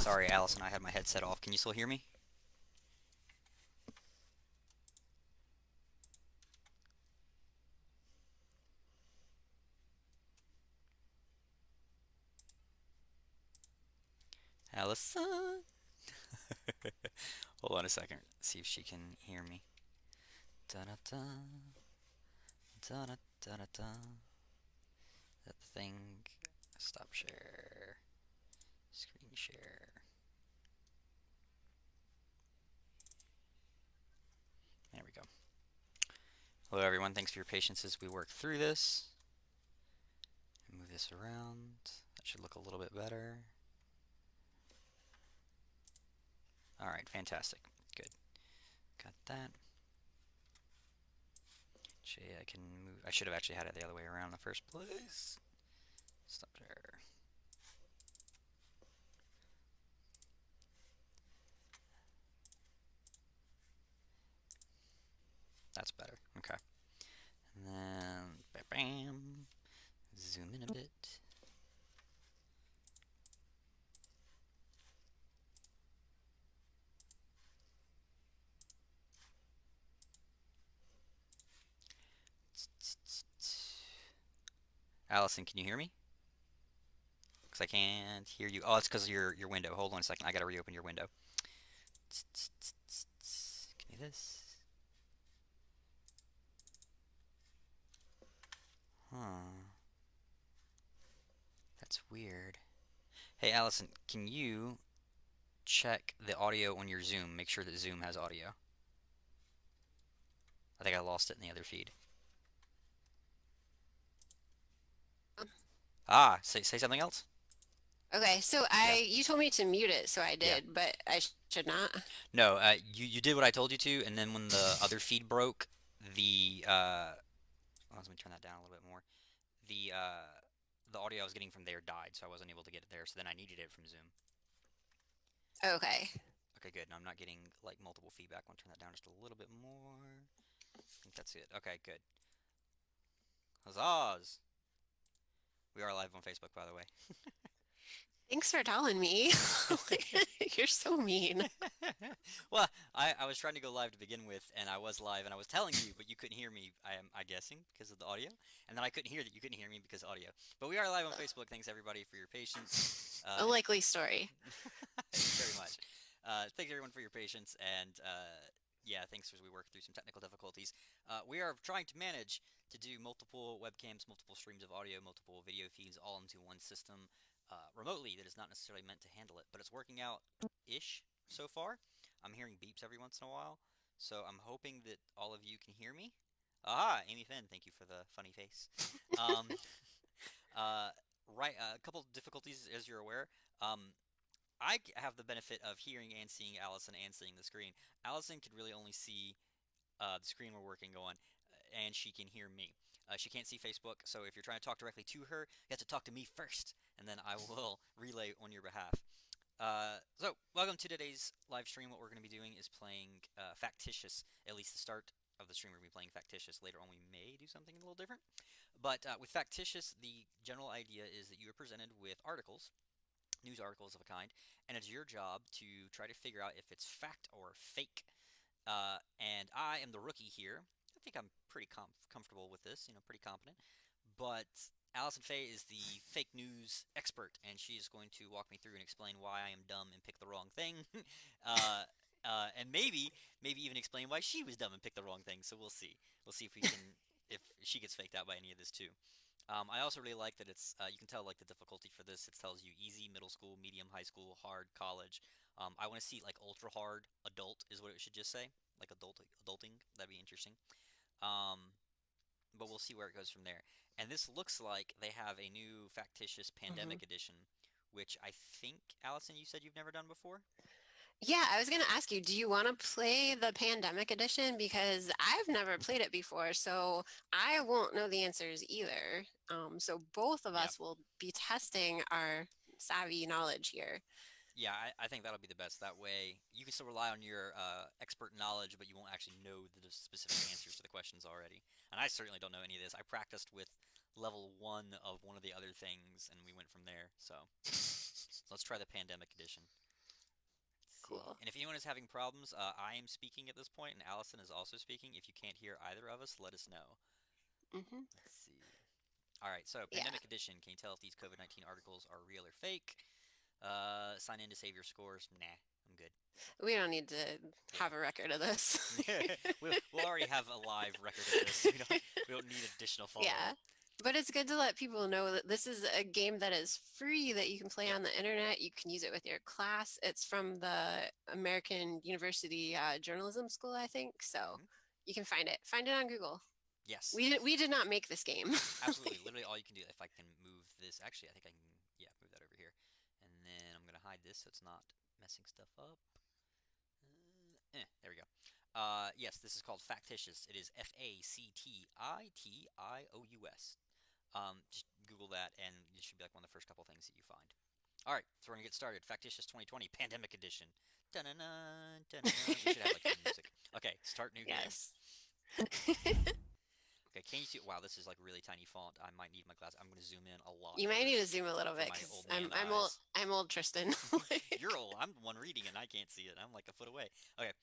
Sorry, Allison, I had my headset off. Can you still hear me? Allison? Hold on a second. See if she can hear me. Da da da da da da da da. That thing. Stop share. Screen share. There we go. Hello, everyone. Thanks for your patience as we work through this. Move this around. That should look a little bit better. All right, fantastic. Good. Got that. Actually, I can move. I should have actually had it the other way around in the first place. Stop there. That's better. Okay. And then, bam, zoom in a bit. Allison, can you hear me? Because I can't hear you. Oh, it's because of your window. Hold on a second. I gotta reopen your window. Give me this. Huh. That's weird. Hey, Allison, can you check the audio on your Zoom? Make sure that Zoom has audio. I think I lost it in the other feed. Ah, say something else. Okay, so Yeah. you told me to mute it, so I Yeah. did, but I should not. No, you did what I told you to, and then when the other feed broke, the well, let me turn that down a little bit more. The uh, the audio I was getting from there died, so I wasn't able to get it there. So then I needed it from Zoom. Okay. Okay, good. Now I'm not getting like multiple feedback. I want to turn that down just a little bit more. I think that's it. Okay, good. Huzzahs! We are live on Facebook, by the way. Thanks for telling me. You're so mean. Well, I was trying to go live to begin with, and I was live, and I was telling you, but you couldn't hear me. I guessing because of the audio, and then I couldn't hear that you couldn't hear me because of audio. But we are live on Facebook. Thanks everybody for your patience. A And likely story. very much. Thanks everyone for your patience, and yeah, thanks as we work through some technical difficulties. We are trying to manage to do multiple webcams, multiple streams of audio, multiple video feeds all into one system remotely that is not necessarily meant to handle it, but it's working out ish so far. I'm hearing beeps every once in a while, so I'm hoping that all of you can hear me. Aha, Amy Finn, thank you for the funny face. Um, uh, right, a couple of difficulties as you're aware. Um, I have the benefit of hearing and seeing Allison and seeing the screen. Allison could really only see the screen we're working on, and she can hear me. She can't see Facebook, so if you're trying to talk directly to her, you have to talk to me first, and then I will relay on your behalf. So, welcome to today's live stream. What we're going to be doing is playing Factitious, at least the start of the stream. We're going to be playing Factitious. Later on, we may do something a little different. But with Factitious, the general idea is that you are presented with articles, news articles of a kind, and it's your job to try to figure out if it's fact or fake. And I am the rookie here. I think I'm pretty comfortable with this, pretty competent. But Allison Faye is the fake news expert, and she is going to walk me through and explain why I am dumb and picked the wrong thing. uh, and maybe even explain why she was dumb and picked the wrong thing. So we'll see. We'll see if we can, if she gets faked out by any of this too. I also really like that it's you can tell like the difficulty for this. It tells you easy, middle school, medium, high school, hard, college. I want to see like ultra hard, adult is what it should just say, like adulting. That'd be interesting. Um, but we'll see where it goes from there. And this looks like they have a new Factitious Mhm. Pandemic Edition, which I think Allison, you said you've never done before. Yeah, I was going to ask you, do you want to play the Pandemic Edition? Because I've never played it before, so I won't know the answers either. So both of Yeah, us will be testing our savvy knowledge here. yeah, I think that'll be the best. That way, you can still rely on your expert knowledge, but you won't actually know the specific answers to the questions already. And I certainly don't know any of this. I practiced with level one of one of the other things, and we went from there. So let's try the pandemic edition. see. cool. And if anyone is having problems, I am speaking at this point, and Allison is also speaking. If you can't hear either of us, let us know. Hmm. Let's see. All right, so Yeah, Pandemic Edition. Can you tell if these COVID-19 articles are real or fake? Sign in to save your scores. Nah, I'm good. we don't need to Yeah. have a record of this. We'll already have a live record of this. We don't need additional follow-up. Yeah. But it's good to let people know that this is a game that is free that you can play Yep. on the internet. You can use it with your class. It's from the American University Journalism School, I think. So Hmm. you can find it. Find it on Google. Yes. We did not make this game. Absolutely. Literally all you can do, if I can move this, actually, I think I can, yeah, move that over here. And then I'm going to hide this so it's not messing stuff up. There we go. Yes, this is called Factitious. It is Factitious. Just Google that, and it should be like one of the first couple things that you find. All right, so we're gonna get started. Factitious 2020 Pandemic Edition. Dun-dun-dun, dun-dun-dun. We should have like theme music. Okay, start new game. Yes. Okay, can you see? Wow, this is like really tiny font. I might need my glasses. I'm gonna zoom in a lot You for might need to this zoom a little for bit my because old I'm man I'm old eyes. I'm old Tristan. You're old. I'm the one reading it, and I can't see it. I'm like a foot away. Okay.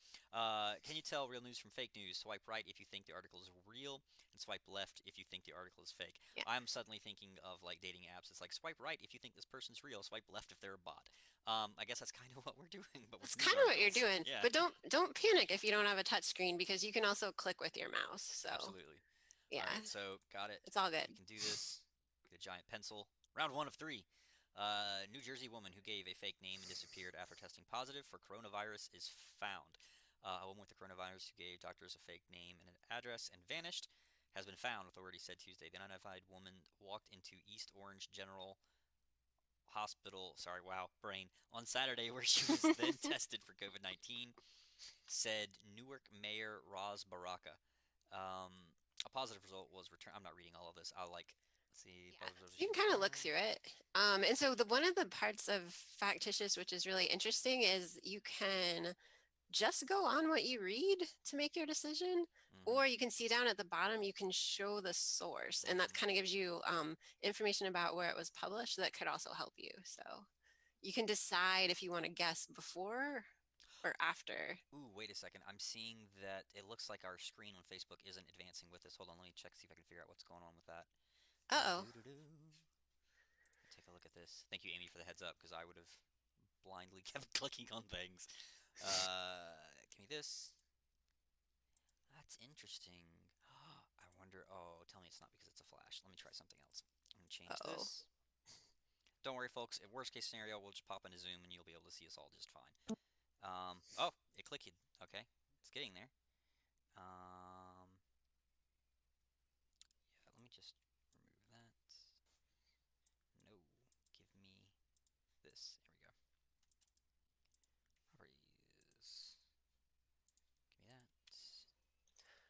Can you tell real news from fake news? Swipe right if you think the article is real, and swipe left if you think the article is fake. Yeah. I'm suddenly thinking of like dating apps. It's like swipe right if you think this person's real, swipe left if they're a bot. I guess that's kind of what we're doing, but That's with news kind of what you're articles. doing. Yeah, But don't panic if you don't have a touch screen because you can also click with your mouse. So, absolutely. All yeah, right, so got it. it's all good. We can do this. Get a giant pencil. Round one of three. New Jersey woman who gave a fake name and disappeared after testing positive for coronavirus is found. A woman with the coronavirus who gave doctors a fake name and an address and vanished has been found, authorities said Tuesday. The unidentified woman walked into East Orange General Hospital, sorry, wow, brain, on Saturday where she was then tested for COVID-19, said Newark Mayor Roz Baraka. A positive result was returned. I'm not reading all of this. I'll like see. Yeah, Positive result you was can kind of look returned. through it. And so the one of the parts of Factitious, which is really interesting, is you can just go on what you read to make your decision, Mm-hmm. or you can see down at the bottom, you can show the source, and that Mm-hmm. kind of gives you information about where it was published that could also help you. So you can decide if you want to guess before or after. Ooh, wait a second. I'm seeing that it looks like our screen on Facebook isn't advancing with us. Hold on, let me check see if I can figure out what's going on with that. Uh-oh. Take a look at this. Thank you, Amy, for the heads up because I would have blindly kept clicking on things. Give me this. That's interesting. I wonder. Oh, tell me it's not because it's a flash. Let me try something else. I'm gonna change Uh-oh. this. Don't worry, folks. In worst case scenario, we'll just pop into Zoom and you'll be able to see us all just fine. Oh, it clicked. Okay, it's getting there. Yeah, let me just remove that. No, give me this. Here we go. Properties. Give me that.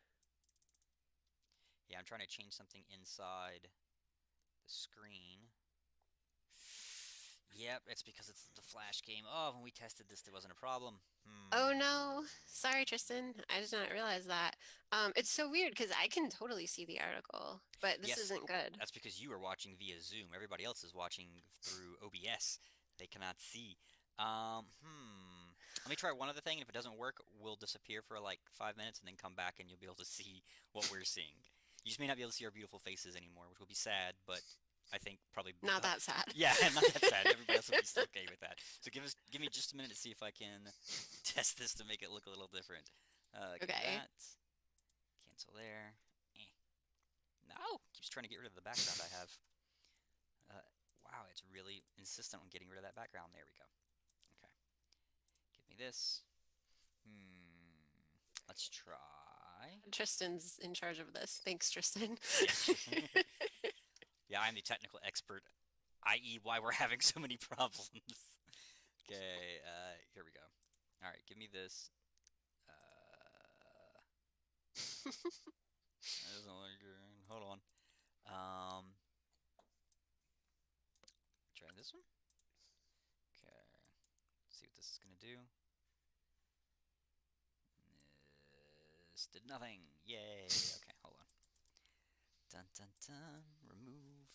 Yeah, I'm trying to change something inside the screen. Yep, it's because it's the Flash game. Oh, when we tested this, there wasn't a problem. Oh no. Sorry, Tristan. I did not realize that. It's so weird because I can totally see the article, but this Yes, isn't good. that's because you are watching via Zoom. Everybody else is watching through OBS. They cannot see. Let me try one other thing, and if it doesn't work, we'll disappear for like 5 minutes and then come back, and you'll be able to see what we're seeing. You just may not be able to see our beautiful faces anymore, which will be sad, but I think probably Not that sad. yeah, not that sad. Everybody else will be still okay with that. So give me just a minute to see if I can test this to make it look a little different. Give me Okay. that. Cancel there. No, keeps trying to get rid of the background I have. Wow, it's really insistent on getting rid of that background. There we go. Okay. Give me this. Let's try. Tristan's in charge of this. Thanks, Tristan. Yeah. Yeah, I'm the technical expert, i.e., why we're having so many problems. Okay, here we go. All right, give me this. That doesn't look good. Hold on. Try this one. Okay, see what this is gonna do. This did nothing. Yay. Okay, hold on. Dun dun dun. Remove.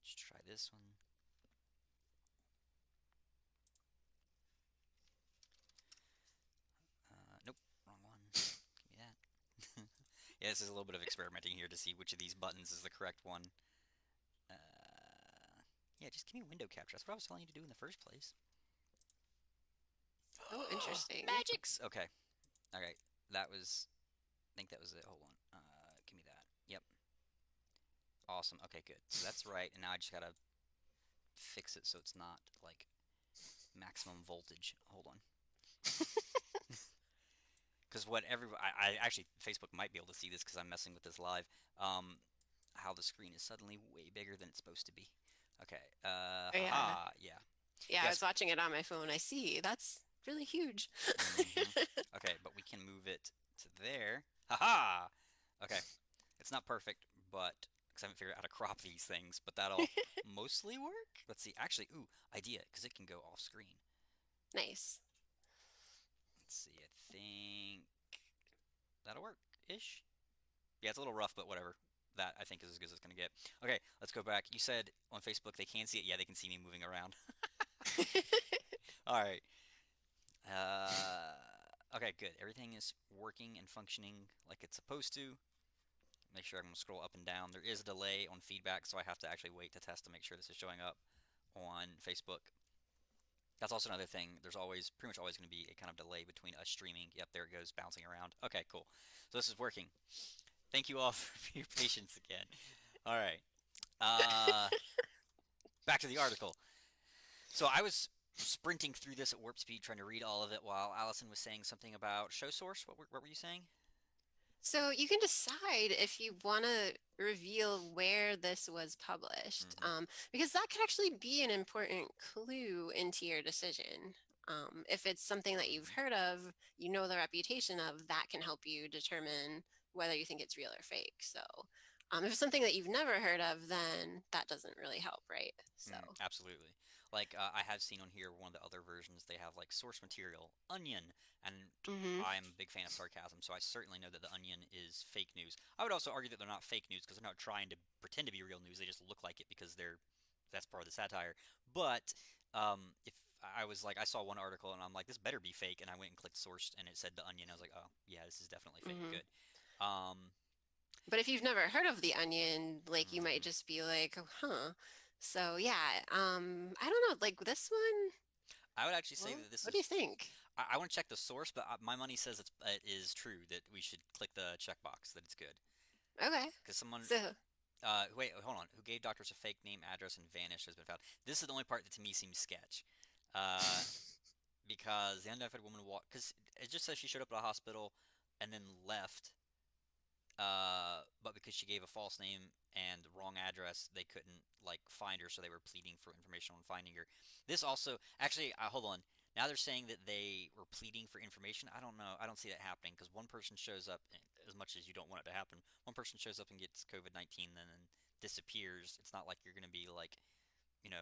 Let's try this one. Yeah, this is a little bit of experimenting here to see which of these buttons is the correct one. Yeah, just give me window capture. That's what I was telling you to do in the first place. Oh, interesting. Magics! Okay. Alright. That was. I think that was it. Hold on. Give me that. Yep. Awesome. Okay, good. So that's right. And now I just gotta fix it so it's not like maximum voltage. Hold on. Because what everybody, I actually Facebook might be able to see this because I'm messing with this live. How the screen is suddenly way bigger than it's supposed to be. Okay. Oh, yeah. Haha. Yeah. Yeah, I Yes. was watching it on my phone. I see. That's really huge. Mm-hmm. Okay, but we can move it to there. Haha. Okay. It's not perfect, but because I haven't figured out how to crop these things, but that'll mostly work. Let's see. Actually, ooh, idea, because it can go off screen. Nice. Let's see. I think that'll work ish. Yeah, it's a little rough, but whatever. That I think is as good as it's gonna get. Okay, let's go back. You said on Facebook they can see it. Yeah, they can see me moving around. All right. Uh, okay, good. Everything is working and functioning like it's supposed to. Make sure I'm gonna scroll up and down. There is a delay on feedback, so I have to actually wait to test to make sure this is showing up on Facebook. That's also another thing. There's always, pretty much always going to be a kind of delay between us streaming. Yep, there it goes, bouncing around. Okay, cool. So this is working. Thank you all for your patience again. All right. Uh, Back to the article. So I was sprinting through this at warp speed, trying to read all of it, while Allison was saying something about show source. What were you saying? So you can decide if you want to reveal where this was published, Mm-hmm. because that could actually be an important clue into your decision. If it's something that you've Mm-hmm. heard of, you know the reputation of, that can help you determine whether you think it's real or fake. So if it's something that you've never heard of, then that doesn't really help, right? So, Absolutely. Like I have seen on here one of the other versions, they have like source material, Onion, and hmm I'm a big fan of sarcasm, so I certainly know that the Onion is fake news. I would also argue that they're not fake news because they're not trying to pretend to be real news. They just look like it because that's part of the satire. But if I was like, I saw one article and I'm like, this better be fake, and I went and clicked source and it said the Onion. I was like, oh yeah, this is definitely fake. hmm Good. Um, But if you've never heard of the Onion, like you might mhm. just be like, huh. So yeah, I don't know, like this one, I would actually say well, that this what do you is. think? I want to check the source, but my money says it is true that we should click the checkbox that it's good. Okay. Because someone, So, wait, hold on, who gave doctors a fake name, address, and vanished has been found. This is the only part that to me seems sketch. Uh, because the unidentified woman walked, because it just says she showed up at a hospital and then left. But because she gave a false name and the wrong address, they couldn't like find her, so they were pleading for information on finding her. This also, actually, hold on. Now they're saying that they were pleading for information. I don't know. I don't see that happening because one person shows up, as much as you don't want it to happen. One person shows up and gets COVID-19, then disappears. It's not like you're gonna be like,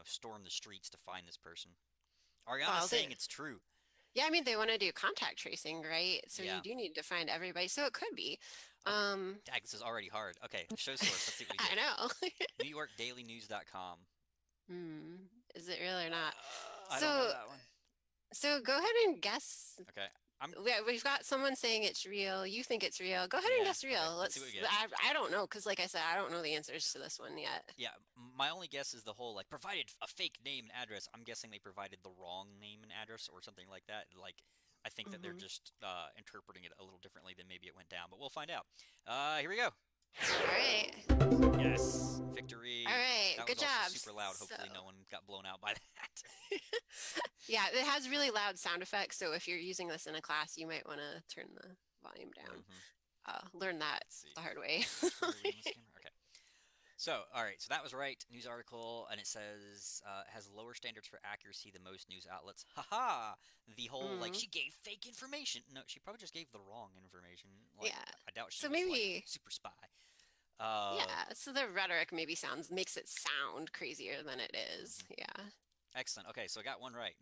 storm the streets to find this person. Ariana's well, saying it's true. yeah, I mean, they want to do contact tracing, right? So you Yeah. do need to find everybody. So it could be. Okay. Um, Dag, this is already hard. Okay, show source. Let's see what we I get. know. NewYorkDailyNews.com. Hmm. Is it real or not? I don't know So, that one. so go ahead and guess. Okay. I'm We've got someone saying it's real. You think it's real. Go ahead and Yeah, guess okay. real. Let's see what we Let's. get. I don't know because, like I said, I don't know the answers to this one yet. Yeah, my only guess is the whole like provided a fake name and address. I'm guessing they provided the wrong name and address or something like that. Like I think that they're Hmm. just interpreting it a little differently than maybe it went down, but we'll find out. Here we go. All right. Yes, All victory. right. That Good was also job. super loud. So, Hopefully no one got blown out by that. yeah, it has really loud sound effects. So if you're using this in a class, you might want to turn the volume down. hmm Learn that Let's see. the hard way. Where are we on this camera? Okay. So, all right, so that was right. News article, and it says has lower standards for accuracy than most news outlets. Haha! The whole like Mm, she gave fake information. No, she probably just gave the wrong information. Like yeah. I doubt she So was like maybe, super spy. Uh, yeah. So the rhetoric maybe makes it sound crazier than it is. mhm. Yeah. Excellent. Okay, so I got one right.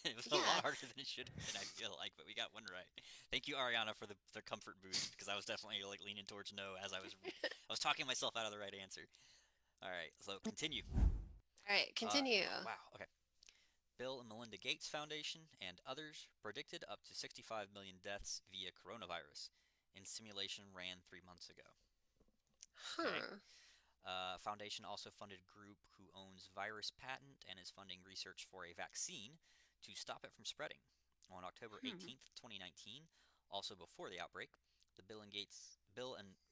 It was a Yeah. lot harder than it should have been, I feel like, but we got one right. Thank you, Ariana, for the comfort boost because I was definitely like leaning towards no as I was talking myself out of the right answer. All right, so continue. All right. Continue. Wow. Okay. Bill and Melinda Gates Foundation and others predicted up to 65 million deaths via coronavirus. in simulation ran 3 months ago. Okay. Huh. Foundation also funded a group who owns virus patent and is funding research for a vaccine to stop it from spreading. On October Hmm. 18th, 2019, also before the outbreak, the Bill and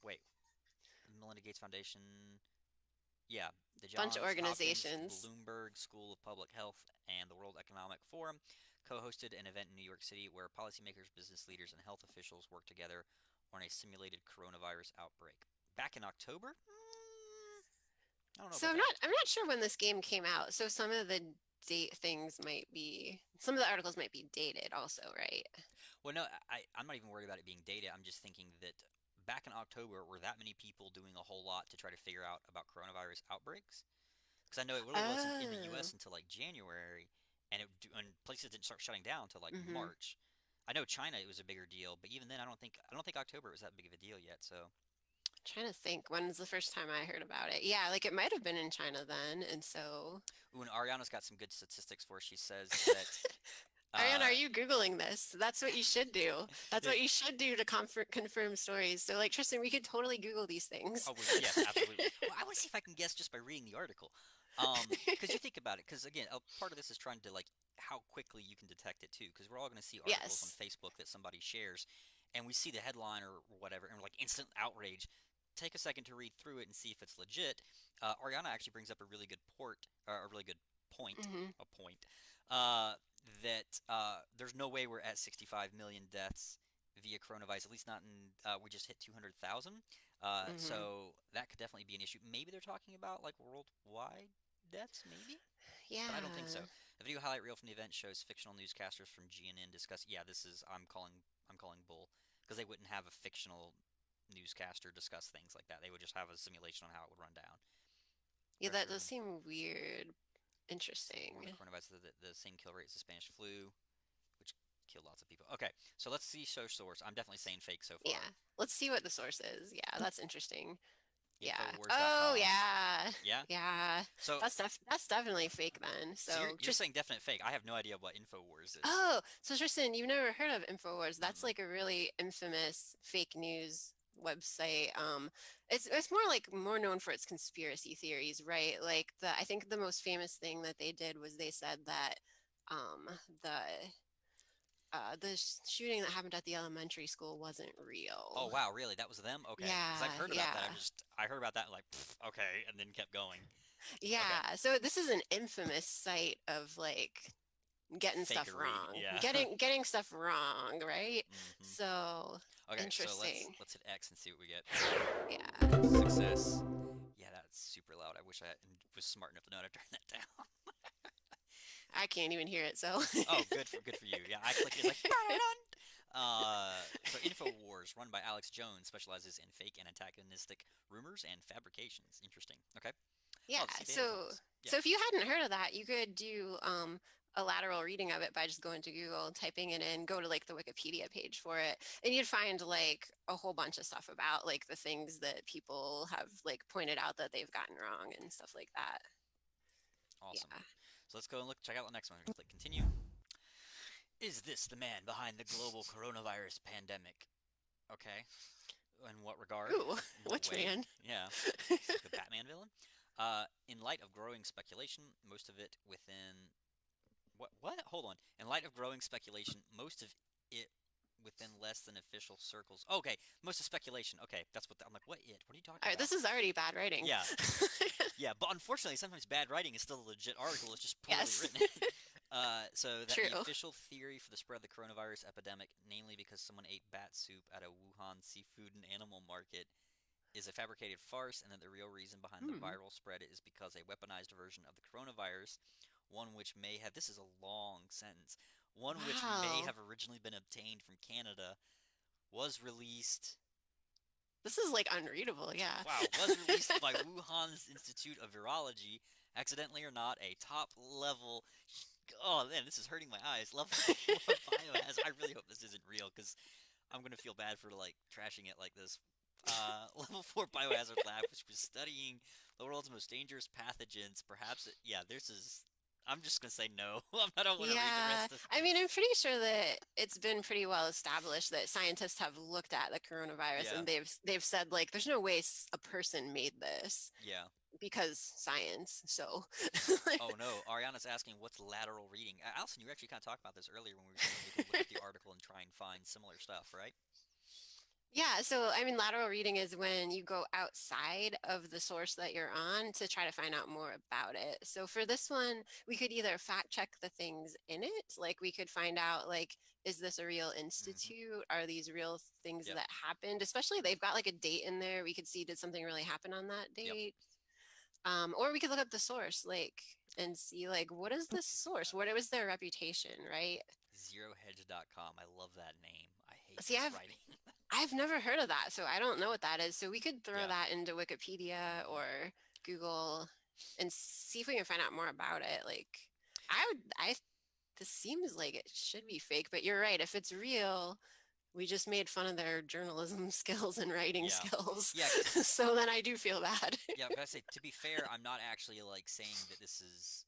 wait, the Melinda Gates Foundation, yeah, the Bunch of Johns Hopkins organizations. Bloomberg School of Public Health and the World Economic Forum co-hosted an event in New York City where policymakers, business leaders, and health officials worked together on a simulated coronavirus outbreak. Back in October? I don't know So about that. I'm not sure when this game came out. So some of the date things might be some of the articles might be dated also, right? Well, no, I'm not even worried about it being dated. I'm just thinking that back in October, were that many people doing a whole lot to try to figure out about coronavirus outbreaks? Because I know it really wasn't in the U.S. Oh. until like January, and places didn't start shutting down until like Mm-hmm. March. I know China it was a bigger deal, but even then, I don't think October was that big of a deal yet. So, Trying to think when's the first time I heard about it. Yeah, like it might have been in China then, and so ooh, and Ariana's got some good statistics for us. She says that Ariane, uh, are you Googling this? That's what you should do. That's what you should do to confirm stories. So, like, Tristan, we could totally Google these things. oh, yes, absolutely. Well, I want to see if I can guess just by reading the article. Because you think about it, because again, a part of this is trying to like how quickly you can detect it too. Because we're all going to see articles on Yes. Facebook that somebody shares, and we see the headline or whatever, and we're like instant outrage. Take a second to read through it and see if it's legit. Ariana actually brings up a really good a really good point, Hmm. a point, uh, that there's no way we're at 65 million deaths via coronavirus. At least not in. We just hit 200,000. Hmm. So that could definitely be an issue. Maybe they're talking about like worldwide deaths, maybe, but I don't think so. Yeah. The video highlight reel from the event shows fictional newscasters from GNN discuss. Yeah, this is I'm calling bull because they wouldn't have a fictional newscaster discuss things like that. They would just have a simulation on how it would run down. Yeah, that does Referencing seem weird. warn the Interesting. coronavirus the same kill rate as the Spanish flu, which killed lots of people. Okay, so let's see source. I'm definitely saying fake so Yeah. far. Let's see what the source is. Yeah, that's interesting. Yeah. Oh, Infowars.com. yeah. Yeah. Yeah. So That's definitely fake then. so you're So, you're saying definite fake. I have no idea what Infowars is. oh, so Tristan, you've never heard of InfoWars? That's Mm-mm. like a really infamous fake news website. It's more like more known for its conspiracy theories, right? Like I think the most famous thing that they did was they said that um the the shooting that happened at the elementary school wasn't Oh real. wow, really? That was them? Okay, because I've Yeah, heard about that. yeah. I heard about that and like okay, and then kept going. Okay, Yeah. So this is an infamous site of like getting stuff fakery. wrong. Yeah. Getting stuff wrong, right? hmm So Okay, so let's interesting. let's hit X and see what we get. Yeah. Success. Yeah, that's super loud. I wish I was smart enough to know how to turn that down. I can't even hear it, so Oh, good for you. Yeah, I clicked it. It's like so Infowars, run by Alex Jones, specializes in fake and antagonistic rumors and fabrications. Interesting. Okay. yeah. Oh, see, they have So links. Yeah. so if you hadn't heard of that, you could do a lateral reading of it by just going to Google, typing it in, go to like the Wikipedia page for it, and you'd find like a whole bunch of stuff about like the things that people have like pointed out that they've gotten wrong and stuff like that. Awesome. Yeah. So let's go and check out the next one. We're gonna click continue. Is this the man behind the global coronavirus pandemic? Okay. In what regard? Ooh, In what which way? man? Yeah. It's like a Batman villain. In light of growing speculation, most of it within what? Hold on. In light of growing speculation, most of it within less than official circles. Okay, most of speculation. Okay, that's I'm like, what it? What are you All talking right, about? this is already bad writing. Yeah, yeah, but unfortunately, sometimes bad writing is still a legit article. It's just poorly Yes. written. So that the True. official theory for the spread of the coronavirus epidemic, namely because someone ate bat soup at a Wuhan seafood and animal market, is a fabricated farce, and that the real reason behind the Hmm. viral spread is because a weaponized version of the coronavirus, one which may have this is a long sentence, one which may Wow. have originally been obtained from Canada, was released. This is like unreadable. Yeah. Wow, was released by Wuhan's Institute of Virology, accidentally or not, a top level. Oh man, this is hurting my eyes. Level 4 biohazard. I really hope this isn't real because I'm gonna feel bad for like trashing it like this. Level 4 biohazard lab, which was studying the world's most dangerous pathogens. Perhaps, yeah, this is. I'm just gonna say no. I don't want to read the Yeah, rest of I mean, I'm this. pretty sure that it's been pretty well established that scientists have looked at the coronavirus Yeah, and they've said like there's no way a person made this yeah. because science. So Oh no, Ariana's asking what's lateral reading. Allison, you were actually kind of talking about this earlier when we were saying we could look up the article and try and find similar stuff, right? yeah, so I mean, lateral reading is when you go outside of the source that you're on to try to find out more about it. So for this one, we could either fact check the things in it, like we could find out like, is this a real Mm-hmm. institute? Are these real things Yep. that happened? Especially they've got like a date in there. We could see did something really happen on that Yep. date? Or we could look up the source, like, and see like what is this source? What was their reputation, right? Zerohedge.com. I love that name. I hate See, miswriting. I've never heard of that, so I don't know what that is. So we could throw Yeah. that into Wikipedia Mm-hmm. or Google and see if we can find out more about it. Like, I would, I, this seems like it should be fake, but you're right. If it's real, we just made fun of their journalism skills and writing Yeah. skills. Yeah, because So then I do feel bad. yeah, I've got to say, to be fair, I'm not actually like saying that this is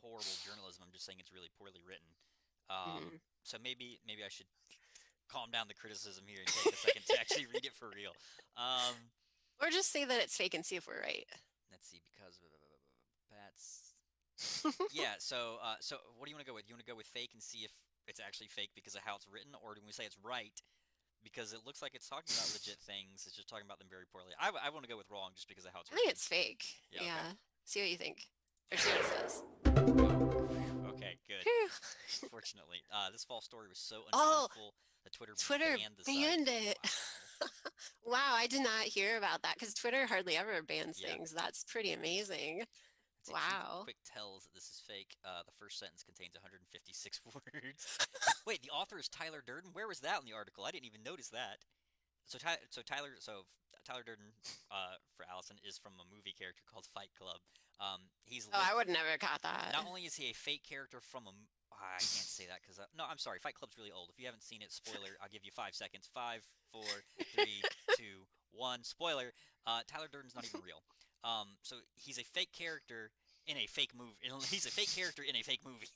horrible journalism. I'm just saying it's really poorly written. Mhm. So maybe I should calm down the criticism here and take a second to actually read it for real. Um, Or just say that it's fake and see if we're right. let's see, because that's yeah. So what do you want to go with? You want to go with fake and see if it's actually fake because of how it's written, or do we say it's right because it looks like it's talking about legit things? It's just talking about them very poorly. I want to go with wrong just because of how it's I think written. it's fake. Yeah. Okay. Yeah. See what you think. Or see what it says. Oh, okay. Good. Phew. Fortunately, this false story was so Oh, untruthful that Twitter Twitter banned the site. banned it. Wow. Wow, I did not hear about that because Twitter hardly ever bans Yeah. things. That's pretty amazing. It's a few Wow. quick tells that this is fake. The first sentence contains 156 words. Wait, the author is Tyler Durden. Where was that in the article? I didn't even notice that. So Tyler Durden, for Allison, is from a movie character called Fight Club. He's Oh, I would never caught that. not only is he a fake character from a I can't say that because no, I'm sorry. Fight Club's really old. If you haven't seen it, spoiler. I'll give you 5 seconds. Five, 4, 3, 2, 1. Spoiler. Tyler Durden's not even real. So he's a fake character in a fake movie. He's a fake character in a fake movie.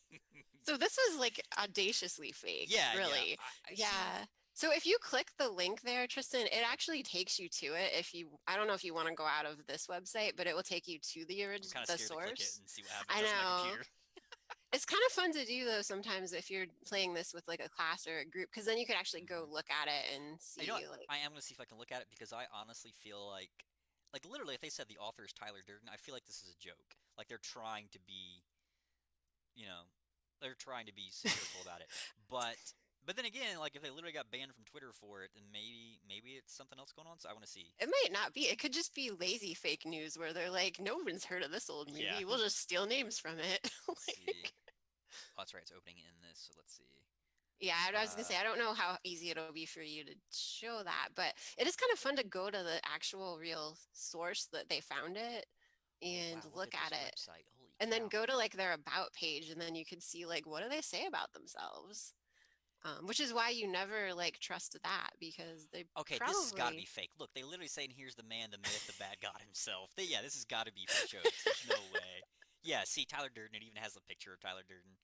So this was like audaciously fake, Yeah, yeah. really. I see. Yeah. So if you click the link there, Tristan, it actually takes you to it. If you, I don't know if you want to go out of this website, but it will take you to the I'm kind of the scared to click it source. and see what happens. I That's my know. computer. It's kind of fun to do though sometimes if you're playing this with like a class or a group, because then you could actually go Hmm. look at it and You know see what? like, I am gonna see if I can look at it because I honestly feel like literally, if they said the author is Tyler Durden, I feel like this is a joke. Like they're trying to be, you know, they're trying to be satirical about it. But but then again, like if they literally got banned from Twitter for it, then maybe it's something else going on. So I want to see. it might not be. It could just be lazy fake news where they're like, no one's heard of this old Yeah. movie. We'll just steal names from it. Let's see. Oh, that's right. It's opening in this. So let's see. Yeah, I was gonna Uh, say I don't know how easy it'll be for you to show that, but it is kind of fun to go to the actual real source that they found it oh and wow, look look at this at it, website. Holy and then cow. go to like their about page, and then you could see like what do they say about themselves, which is why you never like trust that because they Okay, this has got to be probably fake. Look, they literally saying here's the man, the myth, the bad god himself. Yeah, this has got to be for jokes. There's no way. Yeah, see Tyler Durden. It even has a picture of Tyler Durden.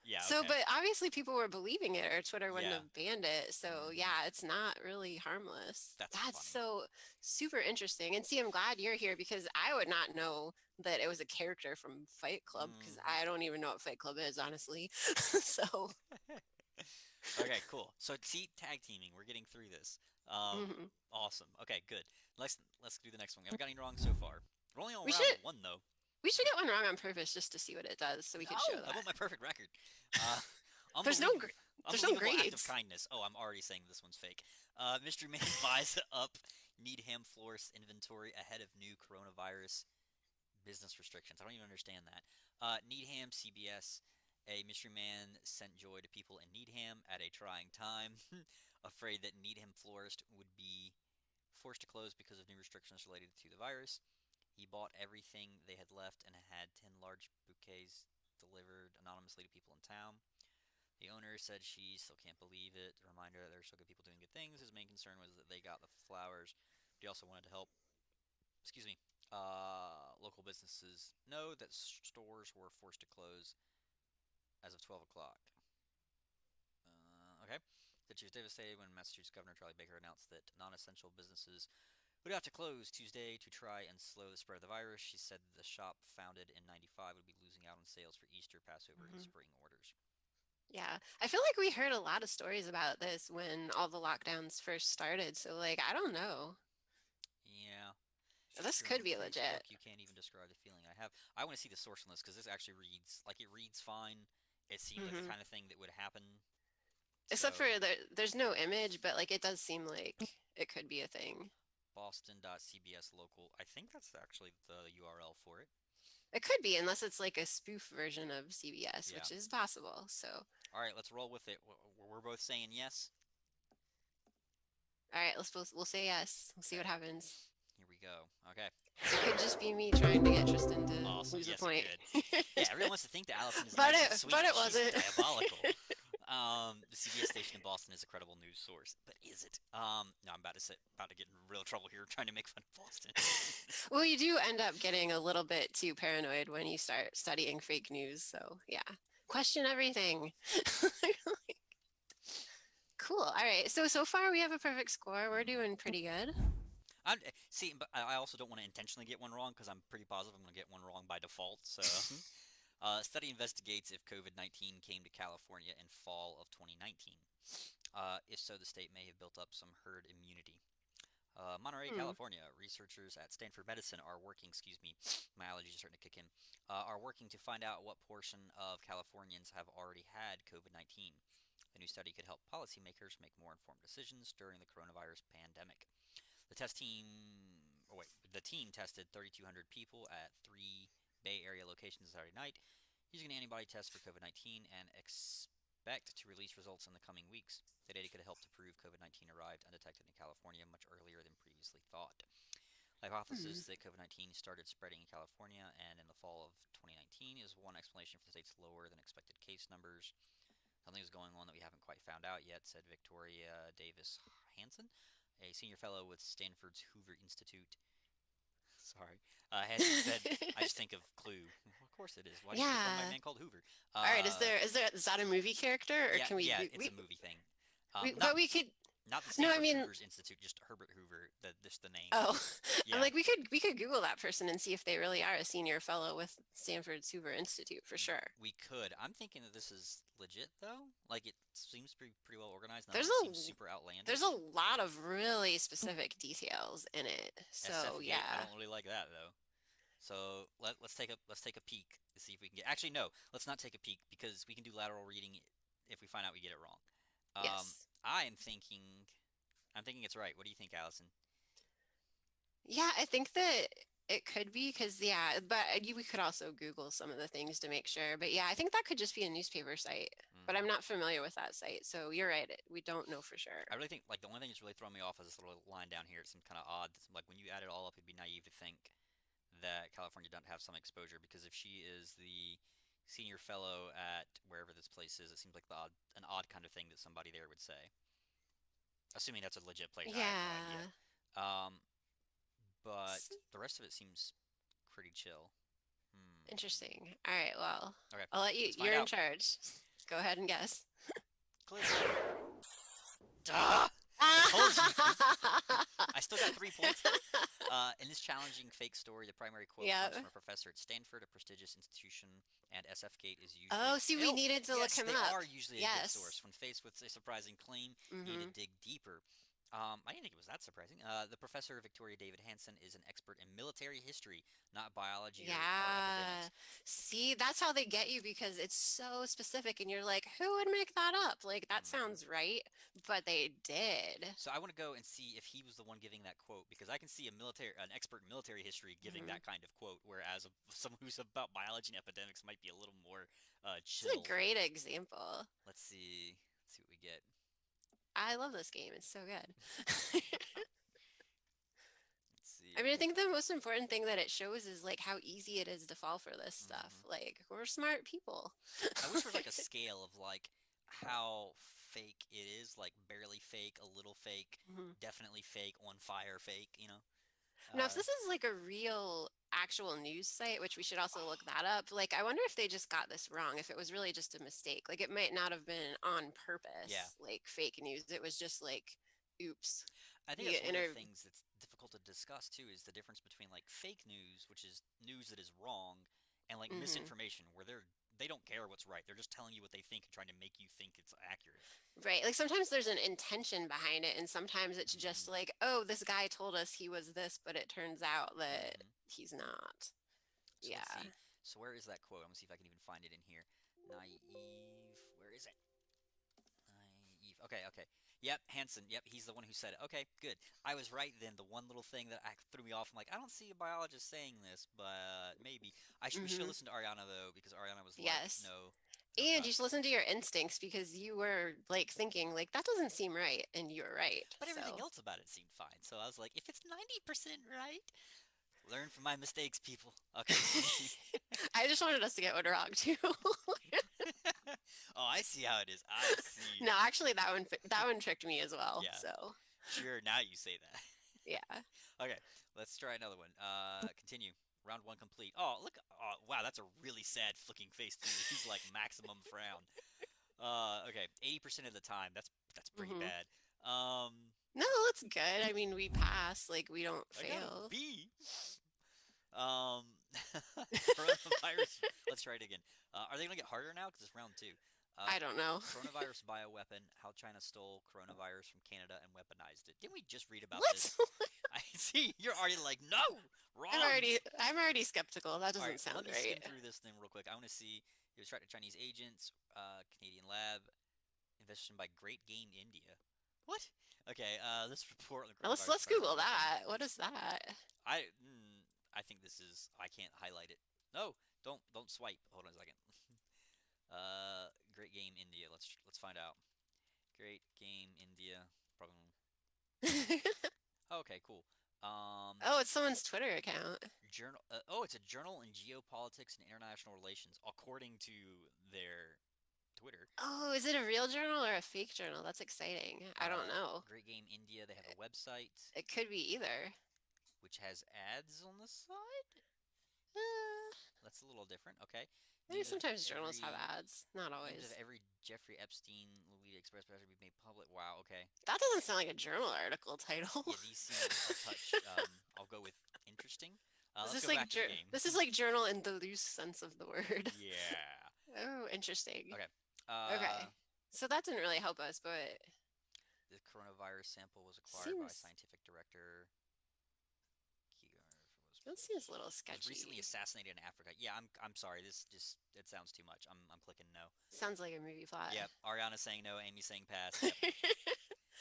Yeah, so, okay. but obviously people were believing it or Twitter wouldn't Yeah. have banned it. So, Hmm. yeah, it's not really harmless. That's That's funny. so super interesting. And see, I'm glad you're here because I would not know that it was a character from Fight Club because Hmm. I don't even know what Fight Club is, honestly. So, Okay, cool. So see, tag teaming. We're getting through this. Um, mhm. awesome. Okay, good. Let's do the next one. We haven't got any wrong so far. We're only on we round should one though. we should get one wrong on purpose just to see what it does so we could show No, I that. want my perfect record. Uh, There's no unbelievable, there's no unbelievable act of grades. kindness. Oh, I'm already saying this one's fake. Mystery Man buys up Needham florist inventory ahead of new coronavirus business restrictions. I don't even understand that. Needham, CBS. A mystery man sent joy to people in Needham at a trying time, afraid that Needham florist would be forced to close because of new restrictions related to the virus. He bought everything they had left and had 10 large bouquets delivered anonymously to people in town. The owner said she still can't believe it. A reminder that there are still good people doing good things. His main concern was that they got the flowers, but he also wanted to help, excuse me, Local businesses know that stores were forced to close as of 12 o'clock. Okay. The Chiefs devastated when Massachusetts Governor Charlie Baker announced that non-essential businesses would have to close Tuesday to try and slow the spread of the virus. She said the shop, founded in '95, would be losing out on sales for Easter, Passover, and Hmm. spring orders. Yeah, I feel like we heard a lot of stories about this when all the lockdowns first started. So, like, I don't know. Yeah, This if you're on could be legit. Facebook, you can't even describe the feeling I have. I want to see the source on this because this actually reads like it reads fine. It seems like the Hmm. kind of thing that would happen. Except So, for there's no image, but like it does seem like it could be a thing. Boston.cbs local. I think that's actually the URL for it. It could be, unless it's like a spoof version of CBS, Yeah. which is possible. So, All right, let's roll with it. We're both saying yes. all right, we'll say yes. We'll see what Okay. happens. Here we go. Okay. It could just be me trying to get Tristan to Awesome. lose a Yes, it point. could. Yeah, everyone wants to think that Allison is but nice and it sweet, but but it she's wasn't. diabolical. The CBS station in Boston is a credible news source, but is it? No, I'm about to get in real trouble here trying to make fun of Boston. Well, you do end up getting a little bit too paranoid when you start studying fake news. So, yeah. Question everything. Cool. All right. So far we have a perfect score. We're Mhm. doing pretty good. I'm see, but I also don't want to intentionally get one wrong because I'm pretty positive I'm going to get one wrong by default. So, study investigates if COVID-19 came to California in fall of 2019. If so, the state may have built up some herd immunity. Monterey, Hmm. California. Researchers at Stanford Medicine are working, excuse me, my allergies are starting to kick in, are working to find out what portion of Californians have already had COVID 19. The new study could help policymakers make more informed decisions during the coronavirus pandemic. The test team, the team tested 3,200 people at three Bay Area locations Saturday night using an antibody test for COVID-19 and expect to release results in the coming weeks. The data could help to prove COVID-19 arrived undetected in California much earlier than previously thought. The Hmm. hypothesis that COVID-19 started spreading in California and in the fall of 2019 is one explanation for the state's lower than expected case numbers. Something is going on that we haven't quite found out yet, said Victoria Davis Hanson, a senior fellow with Stanford's Hoover Institute. Sorry. Hanson said, I just think of Clue. Well, of course it is. Why do you think of One Yeah. Night Man Called Hoover? All right. Uh, Is that a movie character, or yeah, can yeah, it's a movie thing. but Not we could. not the No, I Stanford mean, Hoover's Institute, just Herbert Hoover, just the name. oh, I'm Yeah, like we could Google that person and see if they really are a senior fellow with Stanford's Hoover Institute for sure. we could. I'm thinking that this is legit though. Like it seems pretty well organized. None of There's it seems a super there's a outlandish. lot of really specific details in it. So SF Gate. I yeah. don't really like that though. So let's take a peek to see if we can get. Actually, no. Let's not take a peek because we can do lateral reading if we find out we get it wrong. Yes. I am thinking. I'm thinking it's right. What do you think, Allison? Yeah, I think that it could be because, yeah, but we could also Google some of the things to make sure. But yeah, I think that could just be a newspaper site. But I'm Hmm. not familiar with that site. So you're right. We don't know for sure. I really think like the only thing that's really throwing me off is this little line down here. It seems kind of odd. Like when you add it all up, it'd be naive to think that California doesn't have some exposure because if she is the senior fellow at wherever this place is, it seems like an odd kind of thing that somebody there would say. Assuming that's a legit place, I have no idea. Yeah. Um, but S- the rest of it seems pretty chill. Hmm. Interesting. All right. Well, Okay, I'll let you, let's find you're in out. charge. Go ahead and guess. Click. Duh! I told you. I still got 3 points though. In this challenging fake story, the primary quote Yeah. comes from a professor at Stanford, a prestigious institution, and SF Gate is usually. Oh, see, we Oh, needed to look yes, him they up. are usually a good source. Yes. When faced with a surprising claim, you need to Mm-hmm. dig deeper. I didn't think it was that surprising. The professor, Victoria David Hanson, is an expert in military history, not biology or Yeah. epidemics. See, that's how they get you because it's so specific and you're like, who would make that up? Like that Hmm. sounds right, but they did. So I want to go and see if he was the one giving that quote because I can see an expert in military history giving Hmm. that kind of quote, whereas someone who's about biology and epidemics might be a little more This is a chill. great example. Let's see. Let's see what we get. I love this game. It's so good. Let's I mean, I see. think the most important thing that it shows is like how easy it is to fall for this stuff. Hmm. Like, we're smart people. I wish there was like a scale of like how fake it is, like barely fake, a little fake, Mhm. definitely fake, on fire fake. Now, if Uh, this is like a real actual news site, which we should also look that up, like I wonder if they just got this wrong, if it was really just a mistake. Like it might not have been on yeah, purpose, like fake news. It was just like, oops. I think The that's one of the inter things that's difficult to discuss too is the difference between like fake news, which is news that is wrong, and like hmm misinformation, where they don't care what's right. They're just telling you what they think and trying to make you think it's accurate. Right. Like sometimes there's an intention behind it, and sometimes it's just Hmm. like, oh, this guy told us he was this, but it turns out that Hmm. he's not. So let's Yeah. see. So where is that quote? I'm gonna see if I can even find it in here. Naive. Where is it? Naive. Okay, okay. Yep, Hansen. Yep, he's the one who said it. Okay, good. I was right then. The one little thing that threw me off, I'm like, I don't see a biologist saying this, but maybe. We should hmm listen to Ariana though, because Ariana was like, Yes. no, no And you should trust. listen to your instincts because you were like thinking like that doesn't seem right, and you were right. But everything So else about it seemed fine. So I was like, if it's 90% right, learn from my mistakes, people. Okay, continue. I just wanted us to get one wrong too. Oh, I see how it is. I see. No, actually, that one tricked me as well. Yeah, So sure. Now you say that. yeah. Okay, let's try another one. Continue. Round one complete. Oh, look. Oh, wow, that's a really sad looking face too. He's like maximum frown. Okay, 80% of the time. That's pretty hmm bad. Um, No, that's good. I mean, we pass. Like we don't I got a fail. B. Um, coronavirus. Let's try it again. Are they gonna get harder now? Because it's round two. Uh, I don't know. coronavirus bioweapon. How China stole coronavirus from Canada and weaponized it. Didn't we just read about What? this? I see. You're already like, no, I'm wrong. already I'm already skeptical. That All right, doesn't let sound me right. skim through this thing real quick. I want to see. It was tracked to Chinese agents, Canadian lab, investigation by Great Game India. What? Okay, this report on the Now let's coronavirus let's Google bioweapon. that. What is that? I think this is. I can't highlight it. No, don't swipe. Hold on a second. Great Game India. Let's find out. Great Game India. Probably. Okay, cool. Um, Oh, it's someone's Twitter account. journal. Oh, it's a journal in geopolitics and international relations, according to their Twitter. Oh, is it a real journal or a fake journal? That's exciting. I don't know. Great Game India. They have a website It could be either. which has ads on the side. Uh, That's a little different. Okay. Maybe News of sometimes journals have every ads. Not Names of always. every Jeffrey Epstein, Lolita Express passenger be made public. Wow. Okay. That doesn't sound like a journal article title. Yeah, these seem a touch. I'll go with interesting. Is Let's this go like back to the game. this is like journal in the loose sense of the word. Yeah. Oh, interesting. Okay. Okay. So that didn't really help us, but The coronavirus sample was acquired by seems scientific director. that seems a little Was recently sketchy. assassinated in Africa. Yeah, I'm sorry. This just it sounds too much. I'm clicking no. Sounds like a movie plot. Yep. Ariana saying no. Amy saying pass. Yep.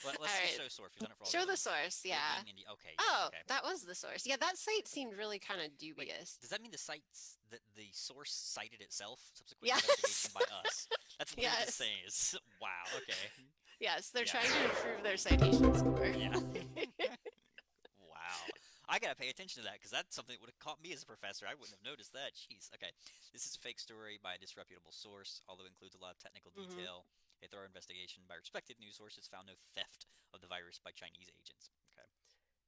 But All let's just right. show source. We've done it for all the Show other the ones. source, Great yeah. Game India. Okay. Yeah. Oh, Okay. that was the source. Yeah, that site seemed really kind of Wait. dubious. Does that mean the source cited itself? Subsequent investigation Yes. by us. That's literally just Yes. saying. Wow. Okay. Yes, they're Yeah. trying to improve their citation score. Yeah. Wow. I gotta pay attention to that because that's something that would have caught me as a professor. I wouldn't have noticed that. Jeez. Okay. This is a fake story by a disreputable source, although it includes a lot of technical hmm detail. A thorough investigation by respected news sources found no theft of the virus by Chinese agents. Okay.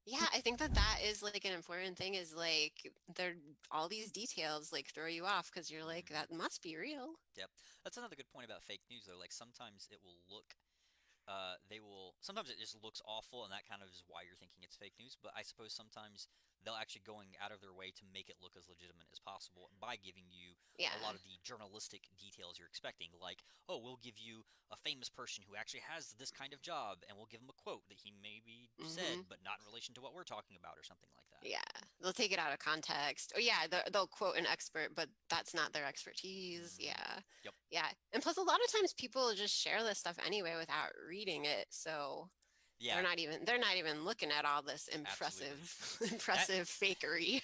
Yeah, I think that that is like an important thing is like there all these details like throw you off because you're like Hmm. that must be real. Yep. That's another good point about fake news, though. Like sometimes it will look they will sometimes it just looks awful and that kind of is why you're thinking it's fake news, but I suppose sometimes they'll actually going out of their way to make it look as legitimate as possible by giving you a lot Yeah. of the journalistic details you're expecting, like, oh, we'll give you a famous person who actually has this kind of job and we'll give him a quote that he maybe said hmm but not in relation to what we're talking about or something like that. Yeah. They'll take it out of context. Oh yeah, they'll quote an expert, but that's not their expertise. Hmm. Yeah. Yep. Yeah. And plus a lot of times people just share this stuff anyway without reading it. So Yeah, they're not even looking at all this absolutely. impressive that impressive fakery.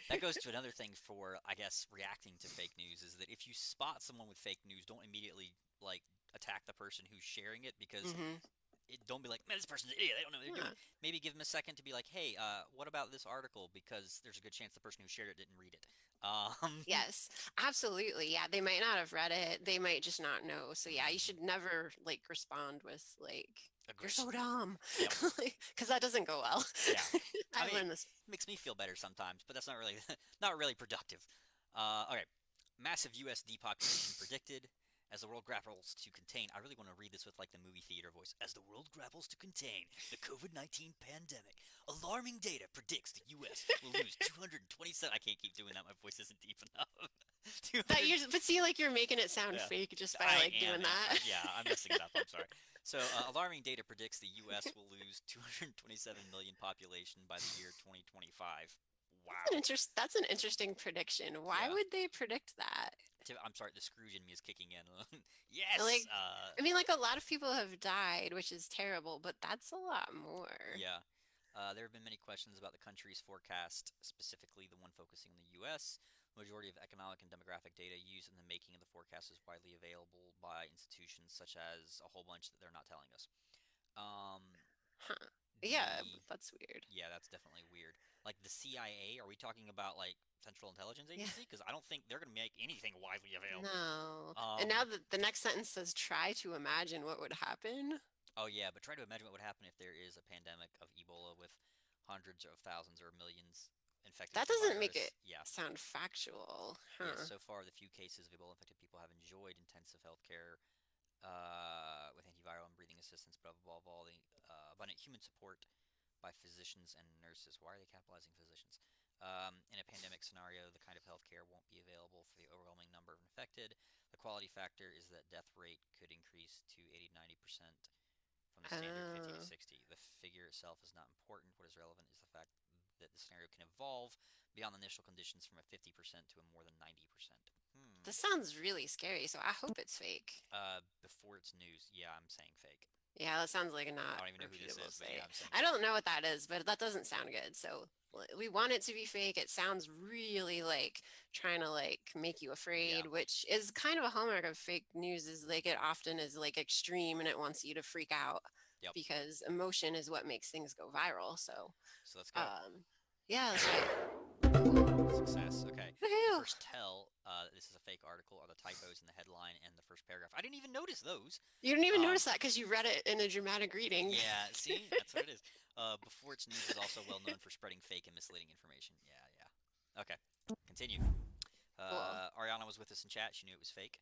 That goes to another thing for, I guess, reacting to fake news is that if you spot someone with fake news, don't immediately like attack the person who's sharing it because hmm don't be like, man, this person's an idiot. They don't know what they're doing. Yeah. Maybe give them a second to be like, hey, what about this article? Because there's a good chance the person who shared it didn't read it. Yes, absolutely. Yeah, they might not have read it. They might just not know. So yeah, you Mhm. should never like respond with like You're Agreed. so dumb. Yep. Because that doesn't go well. Yeah. I I've mean, it learned this. makes me feel better sometimes, but that's not really not really productive. Okay. Massive U.S. depopulation predicted as the world grapples to contain. I really want to read this with like the movie theater voice. As the world grapples to contain the COVID-19 pandemic, alarming data predicts the U.S. will lose 227. I can't keep doing that. My voice isn't deep enough. That 200. you're, but see, like you're making it sound Yeah. fake just by I like am. doing that. Yeah, I'm messing it up. I'm sorry. So, alarming data predicts the U.S. will lose 227 million population by the year 2025. Wow. That's an interesting prediction. Why Yeah. would they predict that? I'm sorry, the Scrooge in me is kicking in. Yes. Like, I mean, like a lot of people have died, which is terrible, but that's a lot more. Yeah. There have been many questions about the country's forecast, specifically the one focusing on the U.S. The majority of economic and demographic data used in the making of the forecast is widely available by institutions such as a whole bunch that they're not telling us. Um, Huh. Yeah, the that's weird. Yeah, that's definitely weird. Like the CIA, are we talking about like Central Intelligence Yeah. Agency? Because I don't think they're gonna make anything widely available. No. And Um, now the next sentence says try to imagine what would happen. oh yeah, but try to imagine what would happen if there is a pandemic of Ebola with hundreds of thousands or millions infected with That the doesn't make it virus. Yeah, sound factual. yes. Huh. So far, the few cases of Ebola infected people have enjoyed intensive health care with antiviral and breathing assistance, but above all, the abundant human support by physicians and nurses. Why are they capitalizing physicians? In a pandemic scenario, the kind of healthcare won't be available for the overwhelming number of infected. The quality factor is that death rate could increase to 80-90% from the standard 50 to Oh. 60. The figure itself is not important. What is relevant is the fact that the scenario can evolve beyond the initial conditions from a 50% to a more than 90%. This sounds really scary, so I hope it's fake. Before it's news, yeah, I'm saying fake. Yeah, that sounds like a I not don't even know who this repeatable is, but yeah, say. I'm saying I fake. don't know what that is, but that doesn't sound good. So we want it to be fake. It sounds really like trying to like make you Yeah. afraid, which is kind of a hallmark of fake news is like it often is like extreme and it wants you to freak out Yep. because emotion is what makes things go viral. So So let's go. um yeah, let's try it. Cool. Success. Okay. The Woohoo. first tell, this is a fake article, are the typos in the headline and the first paragraph. I didn't even notice those. You didn't even Um, notice that because you read it in a dramatic reading. yeah, see? That's what it is. Before its news is also well known for spreading fake and misleading information. Yeah, yeah. Okay. Continue. Cool. Ariana was with us in chat. She knew it was fake.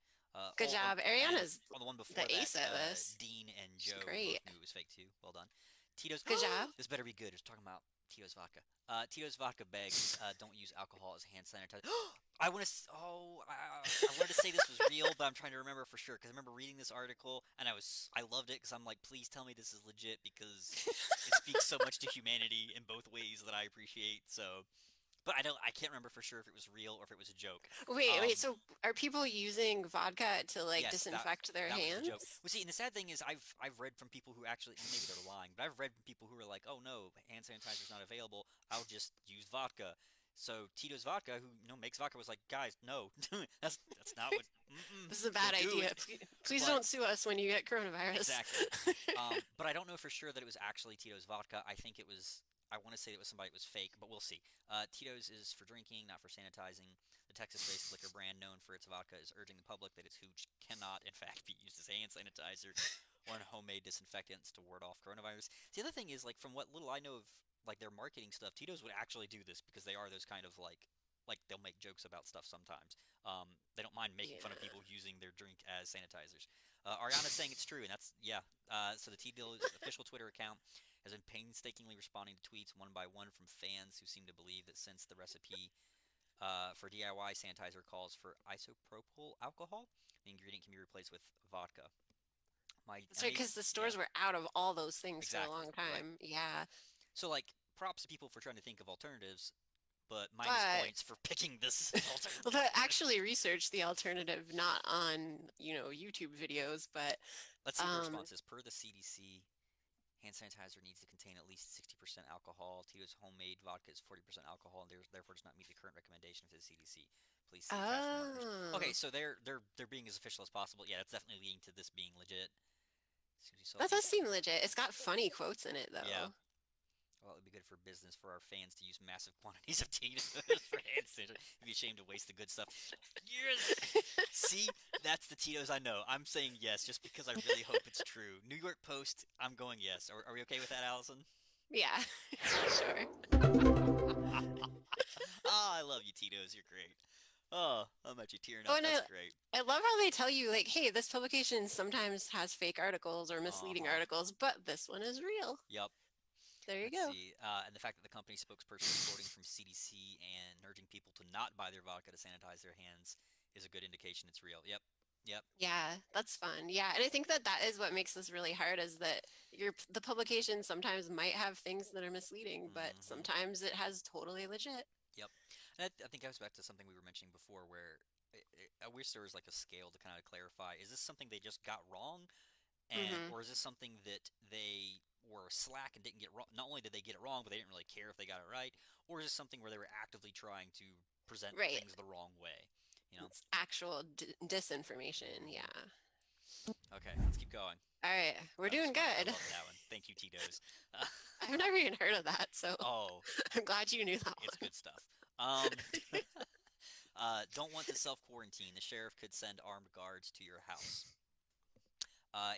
Good job. And Ariana's on the one before the that, ace at this. Dean and She's Joe both great. knew it was fake too. Well done. Tito's. Good job. This better be good. It's talking about Tito's vodka. Tito's vodka begs don't use alcohol as hand sanitizer. I want to. I wanted to say this was real, but I'm trying to remember for sure because I remember reading this article and I loved it because I'm like, please tell me this is legit because it speaks so much to humanity in both ways that I appreciate. So, but I can't remember for sure if it was real or if it was a joke. Wait. So are people using vodka to like Yes, disinfect their that was the joke. hands? Well, see, and the sad thing is, I've read from people who actually maybe they're lying, but I've read from people who are like, oh no, hand sanitizer's not available. I'll just use vodka. So Tito's Vodka, who makes vodka, was like, guys, no, that's not what. This is a bad Don't do idea. it. Please But don't sue us when you get coronavirus. exactly. But I don't know for sure that it was actually Tito's Vodka. I think it was. I want to say it was somebody that was fake, but we'll see. Tito's is for drinking, not for sanitizing. The Texas-based liquor brand known for its vodka is urging the public that its hooch cannot, in fact, be used as hand sanitizer or in homemade disinfectants to ward off coronavirus. The other thing is, like, from what little I know of, like, their marketing stuff, Tito's would actually do this because they are those kind of, like they'll make jokes about stuff sometimes. They don't mind making fun of Yeah. people using their drink as sanitizers. Ariana's saying it's true, and that's, yeah. So the Tito's official Twitter account has been painstakingly responding to tweets one by one from fans who seem to believe that since the recipe for DIY sanitizer calls for isopropyl alcohol, the ingredient can be replaced with vodka. That's right, because the stores were out of all those things for a exactly, long right. time. Yeah. So, like, props to people for trying to think of alternatives, but minus But points for picking this well, alternative. but actually research the alternative, not on, YouTube videos, but Let's see what the um response is. Per the CDC, hand sanitizer needs to contain at least 60% alcohol. Tito's homemade vodka is 40% alcohol, and therefore does not meet the current recommendation of the CDC. Please see attached for more information. Okay, oh, so they're being as official as possible. Yeah, that's definitely leading to this being legit. As soon as you saw that the does seem legit. It's got funny quotes in it yeah, though. Well, it would be good for business for our fans to use massive quantities of Tito's for hand sanitizer. It'd be a shame to waste the good stuff. Yes! See, that's the Tito's I know. I'm saying yes just because I really hope it's true. New York Post, I'm going yes. Are we okay with that, Allison? Yeah, sure. Ah, I love you, Tito's. You're great. Oh, I'm actually tearing Oh, up. and That's great. I love how they tell you, like, hey, this publication sometimes has fake articles or misleading Uh-huh. articles, but this one is real. Yep. There you Let's go. see. And the fact that the company spokesperson is quoting from CDC and urging people to not buy their vodka to sanitize their hands is a good indication it's real. Yep. Yep. Yeah, that's fun. Yeah, and I think that that is what makes this really hard is that the publication sometimes might have things that are misleading, but Mm-hmm. sometimes it has totally legit. Yep. And I think that goes back to something we were mentioning before where I wish there was like a scale to kind of clarify, is this something they just got wrong? And Hmm. or is this something that they were slack and didn't get wrong? Not only did they get it wrong, but they didn't really care if they got it right, or is this something where they were actively trying to present Right. things the wrong way? You know? It's actual disinformation. Hmm. Yeah. Okay, let's keep going. All right, we're That was doing fun. I good. love that one. Thank you, Tito's. Uh, I've never even heard of that, so oh, I'm glad you knew that it's one. good stuff. Um, don't want to self quarantine. The sheriff could send armed guards to your house.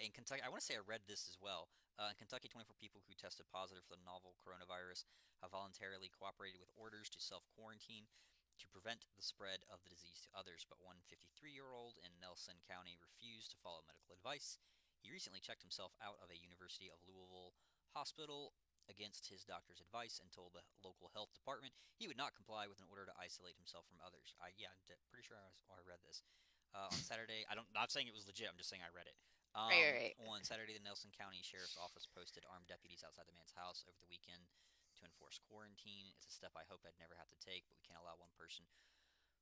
In Kentucky, I want to say I read this as well. In Kentucky, 24 people who tested positive for the novel coronavirus have voluntarily cooperated with orders to self quarantine to prevent the spread of the disease to others, but one 53-year-old in Nelson County refused to follow medical advice. He recently checked himself out of a University of Louisville hospital against his doctor's advice and told the local health department he would not comply with an order to isolate himself from others. I'm pretty sure I read this. On Saturday, not saying it was legit. I'm just saying I read it. Right, right, right. On Saturday, the Nelson County Sheriff's Office posted armed deputies outside the man's house over the weekend to enforce quarantine. It's a step I hope I'd never have to take, but we can't allow one person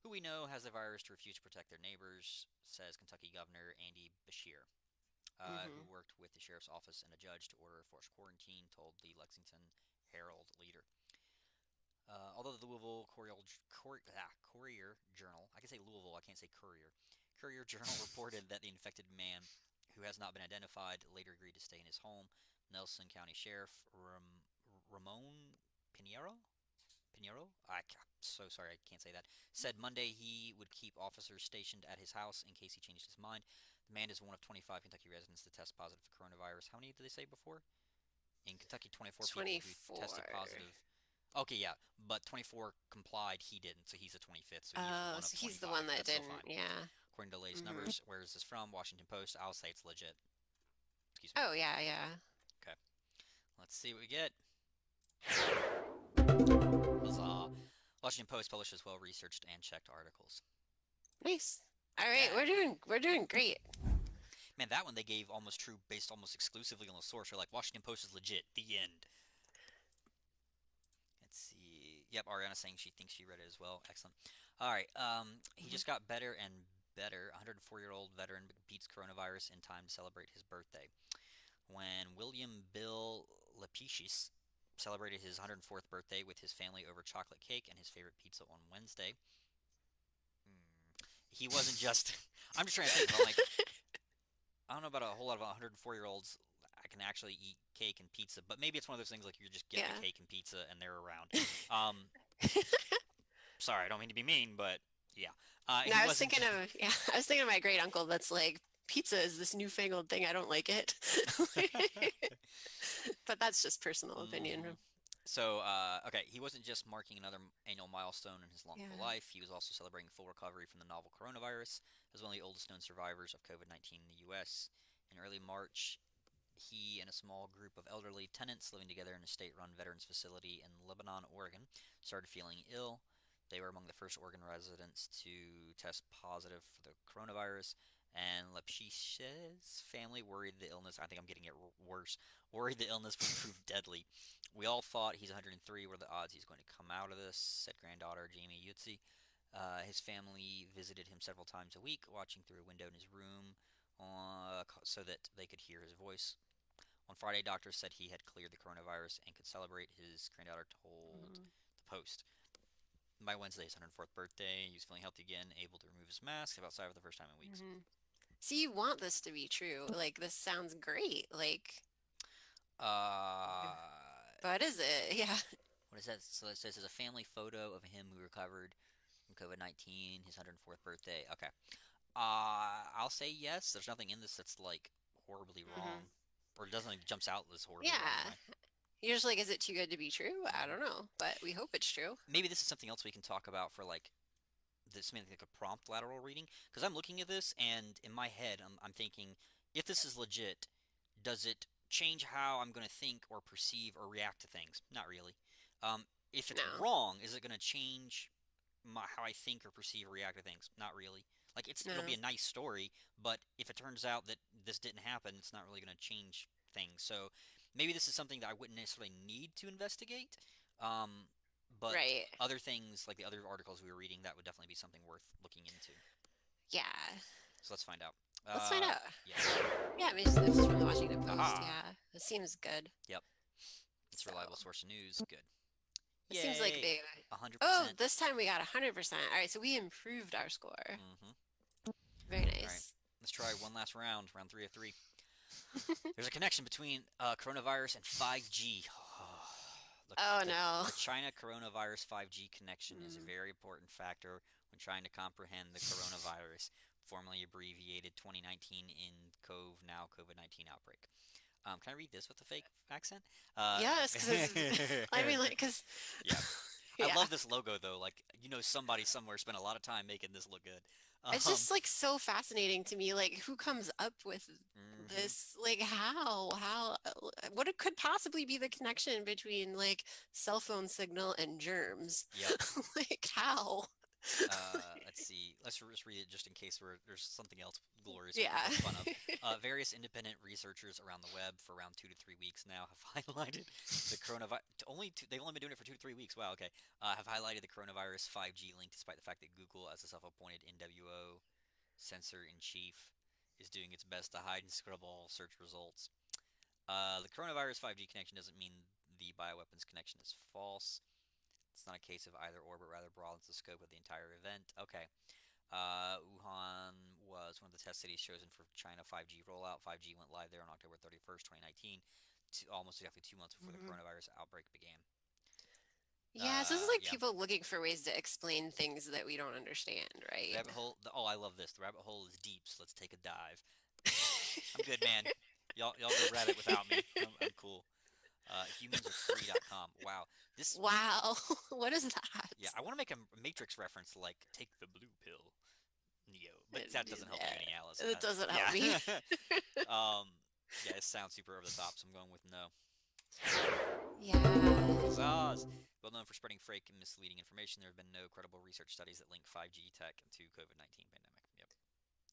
who we know has the virus to refuse to protect their neighbors, says Kentucky Governor Andy Beshear, who Hmm. worked with the sheriff's office and a judge to order a forced quarantine, told the Lexington Herald leader. Although the Louisville Courier Journal, I can say Louisville, I can't say Courier. Courier Journal reported that the infected man, who has not been identified, later agreed to stay in his home. Nelson County Sheriff Ramon Pinheiro, Pinheiro, I'm so sorry I can't say that, said Monday he would keep officers stationed at his house in case he changed his mind. The man is one of 25 Kentucky residents to test positive for coronavirus. How many did they say before? In Kentucky, 24 people who 24. tested positive. Okay, yeah, but 24 complied. He didn't, so he's the 25th. So he is Oh, one of so he's the one 25. that That's still didn't. fine. Yeah. According to the latest Hmm. numbers, where is this from? Washington Post. I'll say it's legit. Excuse me. Oh, yeah, yeah. Okay, let's see what we get. Huzzah! Washington Post publishes well-researched and checked articles. Nice. All right, Yeah, we're doing great. man, that one they gave almost true, based almost exclusively on the source. They're like Washington Post is legit. The end. Let's see. Yep, Ariana's saying she thinks she read it as well. Excellent. All right. He Mhm. just got better and better. 104-year-old veteran beats coronavirus in time to celebrate his birthday. When William Bill Lepicius celebrated his 104th birthday with his family over chocolate cake and his favorite pizza on Wednesday, he wasn't just. I'm just trying to think. I'm like, I don't know about a whole lot of 104-year-olds. I can actually eat cake and pizza, but maybe it's one of those things like you're just getting a Yeah. cake and pizza and they're around. Um, Sorry, I don't mean to be mean, but yeah, No, he wasn't. yeah, I was thinking of my great uncle that's like, pizza is this newfangled thing. I don't like it. But that's just personal Hmm. opinion. So, okay, he wasn't just marking another annual milestone in his longful Yeah. life. He was also celebrating full recovery from the novel coronavirus, as one of the oldest known survivors of COVID-19 in the U.S. In early March, he and a small group of elderly tenants living together in a state-run veterans facility in Lebanon, Oregon, started feeling ill. They were among the first Oregon residents to test positive for the coronavirus, and Lepshich's family worried the illness. I think I'm getting it worse. Worried the illness would prove deadly. We all thought he's 103. What are the odds he's going to come out of this? Said granddaughter Jamie Yutzi. His family visited him several times a week, watching through a window in his room so that they could hear his voice. On Friday, doctors said he had cleared the coronavirus and could celebrate, his granddaughter told Mhm. the Post. By Wednesday, his 104th birthday, he was feeling healthy again, able to remove his mask, step outside for the first time in weeks. Mhm. See, you want this to be true. Like, this sounds great. Like, Uh, yeah. But is it? Yeah. What is that? So it says it's a family photo of him who recovered from COVID-19, his 104th birthday. Okay. I'll say yes. There's nothing in this that's like horribly Hmm. wrong, or it doesn't like, jumps out as horribly wrong Yeah. anyway. You're just like, is it too good to be true? I Hmm. don't know, but we hope it's true. Maybe this is something else we can talk about for like this something like a prompt lateral reading because I'm looking at this and in my head I'm thinking if this is legit, does it change how I'm going to think or perceive or react to things? Not really. Um, if it's No. wrong, is it going to change how I think or perceive or react to things? Not really. Like it'll be No. a nice story, but if it turns out that this didn't happen, it's not really going to change things. So maybe this is something that I wouldn't necessarily need to investigate. Um, but Right. other things like the other articles we were reading, that would definitely be something worth looking into. Yeah. So let's find out. Let's find out. Yes. Yeah, I mean, it's from the Washington Post. Aha. Yeah. It seems good. Yep. It's a So reliable source of news. Good. it seems like Yay. they. Oh, 100%. this time we got 100%. All right, so we improved our score. Mm-hmm. Very All right. nice. Let's try one last round. Round three of three. There's a connection between coronavirus and 5G. the, Oh the, no. the China coronavirus 5G connection is a Mm. very important factor when trying to comprehend the coronavirus, formerly abbreviated 2019 in COV, now COVID-19 outbreak. Can I read this with a fake accent? Uh, Yes, because I mean, like, because yeah. I yeah, love this logo though. Like somebody somewhere spent a lot of time making this look good. it's just like so fascinating to me. Like, who comes up with Mhm. this? Like, how, what it could possibly be the connection between like cell phone signal and germs? Yep. Like, how? Let's see. Let's just read it just in case there's something else glorious we can Yeah. poke fun of. Various independent researchers around the web for around 2 to 3 weeks now have highlighted the coronavirus. They've only been doing it for 2 to 3 weeks. Wow. Okay. Have highlighted the coronavirus 5G link, despite the fact that Google, as a self-appointed NWO censor in chief, is doing its best to hide and scrub all search results. The coronavirus 5G connection doesn't mean the bioweapons connection is false. It's not a case of either or, but rather broadens the scope of the entire event. Okay. Wuhan was one of the test cities chosen for China 5G rollout. 5G went live there on October 31st, 2019, almost exactly 2 months before the Mhm. coronavirus outbreak began. Yeah, so this is like Yeah. people looking for ways to explain things that we don't understand, The right? rabbit hole. Oh, I love this. The rabbit hole is deep, so let's take a dive. I'm good, man. Y'all go rabbit without me. I'm cool. Humansarefree.com. Wow. This. Wow, what is Yeah, that? I want to make a Matrix reference like take the blue pill. Neo, but that doesn't help you any, Allison. It doesn't help me. Yeah. um, yeah, it sounds super over the top, so I'm going with no. Yeah. Zaz. Well known for spreading fake and misleading information, there have been no credible research studies that link 5G tech to COVID-19 pandemic. Yep.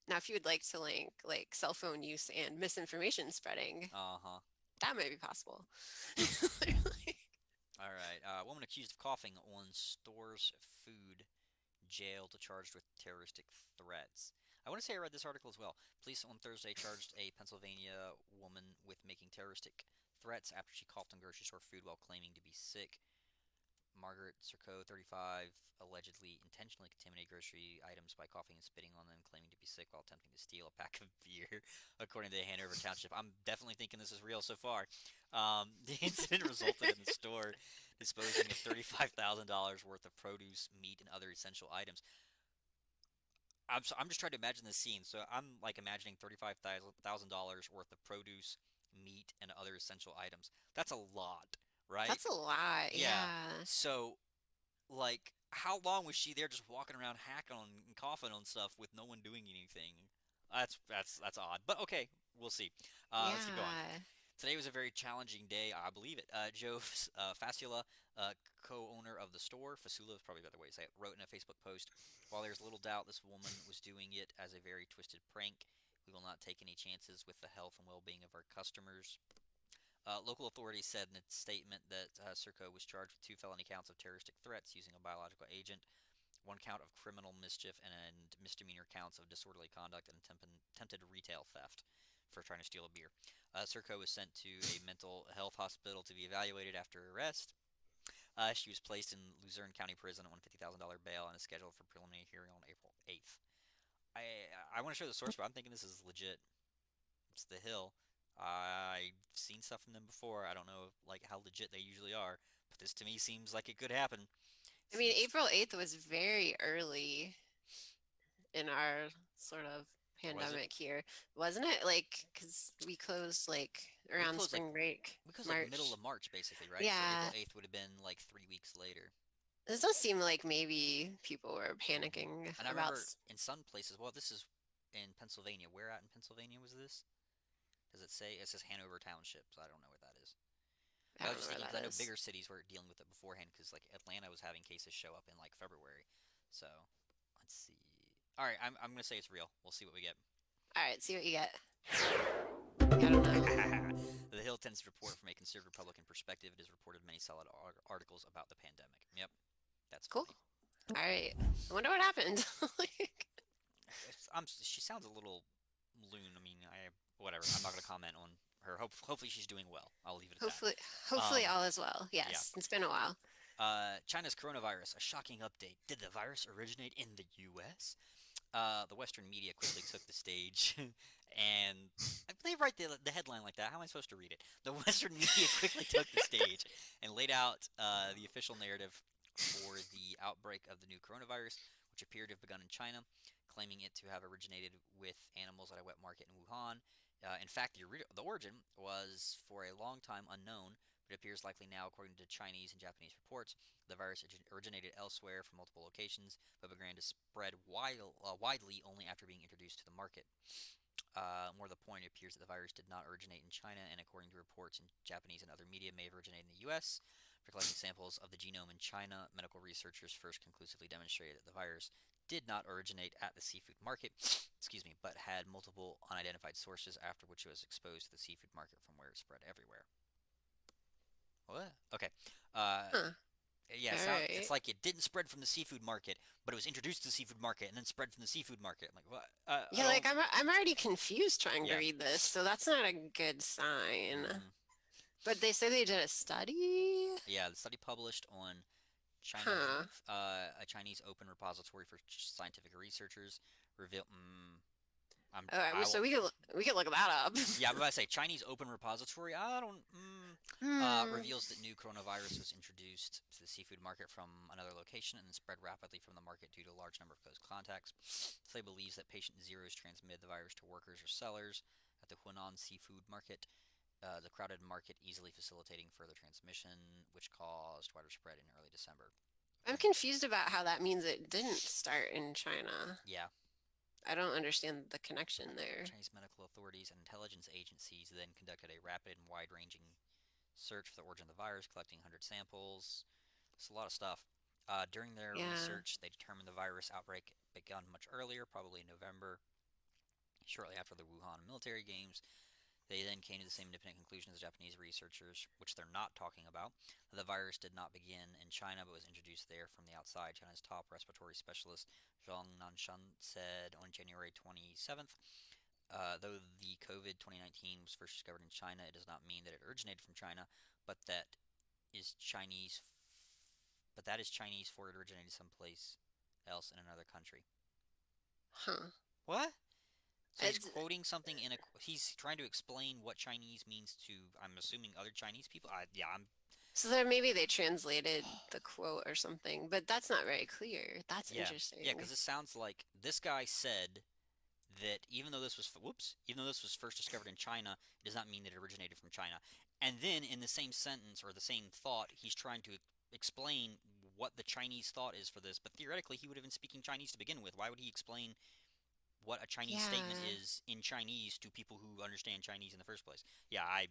Now, if you would like to link like cell phone use and misinformation spreading, Uh huh. that might be possible. All right. Woman accused of coughing on store's food jailed charged with terroristic threats. I want to say I read this article as well. Police on Thursday charged a Pennsylvania woman with making terroristic threats after she coughed on grocery store food while claiming to be sick. Margaret Serco, 35, allegedly intentionally contaminated grocery items by coughing and spitting on them, claiming to be sick while attempting to steal a pack of beer, according to the Hanover Township. I'm definitely thinking this is real so far. The incident resulted in the store disposing of $35,000 worth of produce, meat, and other essential items. I'm just trying to imagine the scene. So I'm like imagining $35,000 worth of produce, meat, and other essential items. That's a lot, right? That's a lot. Yeah. Yeah. So like, how long was she there just walking around hacking on and coughing on stuff with no one doing anything? That's odd. But okay, we'll see. Let's keep going. Yeah. Today was a very challenging day. I believe it. Joe Fasula, co-owner of the store, Fasula is probably a better way to say it, wrote in a Facebook post, "While there's little doubt this woman was doing it as a very twisted prank, we will not take any chances with the health and well-being of our customers." Local authorities said in a statement that Serco was charged with two felony counts of terroristic threats using a biological agent, one count of criminal mischief, and misdemeanor counts of disorderly conduct and attempted retail theft for trying to steal a beer. Serco was sent to a mental health hospital to be evaluated after arrest. She was placed in Luzerne County Prison on $50,000 bail and is scheduled for preliminary hearing on April 8th. I want to show the source, but I'm thinking this is legit. It's The Hill. I've seen stuff from them before. I don't know like how legit they usually are, but this to me seems like it could happen. I mean, Seems April 8th was very early in our sort of was it? pandemic here, wasn't it? Like, because we closed like We around closed like spring break, middle March. of March basically, right? So April Yeah, 8th would have been like 3 weeks later. this does seem like maybe people were hmm panicking And I about. remember in some places, well, this is in Pennsylvania. Where out in Pennsylvania was this? Does it say? It says Hanover Township, so I don't know where that is. I But I don't was know just where thinking that because I know is. bigger cities were dealing with it beforehand because like Atlanta was having cases show up in like February. So let's see. All right, I'm gonna say it's real. We'll see what we get. All right, see what you get. I don't know. The Hill tends to report from a conservative Republican perspective. It has reported many solid articles about the pandemic. Yep, that's Cool. funny. All right. I wonder what happened. Like, She sounds a little loon. I mean, whatever. I'm not gonna comment on her. Hopefully she's doing well. I'll leave it at that. hopefully, hopefully Um, all is well. yeah. Yes, it's been a while. China's coronavirus, a shocking update. Did the virus originate in the U.S.? The Western media quickly took the stage, and they write the headline like that. How am I supposed to read it? The Western media quickly took the stage and laid out the official narrative for the outbreak of the new coronavirus, which appeared to have begun in China, claiming it to have originated with animals at a wet market in Wuhan. In fact, the origin was for a long time unknown, but it appears likely now, according to Chinese and Japanese reports, the virus originated elsewhere from multiple locations, but began to spread widely only after being introduced to the market. More to the point, it appears that the virus did not originate in China, and according to reports in Japanese and other media, may have originated in the U.S. For collecting samples of the genome in China, medical researchers first conclusively demonstrated that the virus did not originate at the seafood market, excuse me, but had multiple unidentified sources, after which it was exposed to the seafood market from where it spread everywhere. What? Okay. Uh, Huh. yeah, All it's right. like it didn't spread from the seafood market, but it was introduced to the seafood market and then spread from the seafood market. I'm like, what? I Yeah, like don't. I'm already confused trying to Yeah. read this, so that's not a good sign. hmm But they say they did a study? Yeah, the study published on China Huh. Vive, a Chinese open repository for scientific researchers, reveal. Okay, I will. so we could look that up. Yeah, I'm about to say Chinese open repository. I don't. Hmm. Reveals that new coronavirus was introduced to the seafood market from another location and then spread rapidly from the market due to a large number of close contacts. Slay believes that patient zeros transmitted the virus to workers or sellers at the Hunan seafood market, the crowded market easily facilitating further transmission, which caused wider spread in early December. I'm According, confused about how that means it didn't start in China. yeah, I don't understand the connection there. Chinese medical authorities and intelligence agencies then conducted a rapid and wide-ranging search for the origin of the virus, collecting 100 samples. It's a lot of stuff. During their Yeah. research, they determined the virus outbreak began much earlier, probably in November, shortly after the Wuhan military games. They then came to the same independent conclusion as Japanese researchers, which they're not talking about. The virus did not begin in China but was introduced there from the outside. China's top respiratory specialist Zhang Nanshan said on January 27th, though the COVID 2019 was first discovered in China, it does not mean that it originated from China, but is Chinese, that is Chinese for it originated someplace else in another country. Huh. What? So he's It's, quoting something in a. He's trying to explain what Chinese means to. I'm assuming other Chinese people. Yeah, I'm. so there maybe they translated the quote or something, but that's not very clear. That's Yeah, yeah, interesting. because it sounds like this guy said that even though this was first discovered in China, it does not mean that it originated from China. And then in the same sentence or the same thought, he's trying to explain what the Chinese thought is for this. But theoretically, he would have been speaking Chinese to begin with. Why would he explain what a Chinese statement Yeah. is in Chinese to people who understand Chinese in the first place? Yeah, I.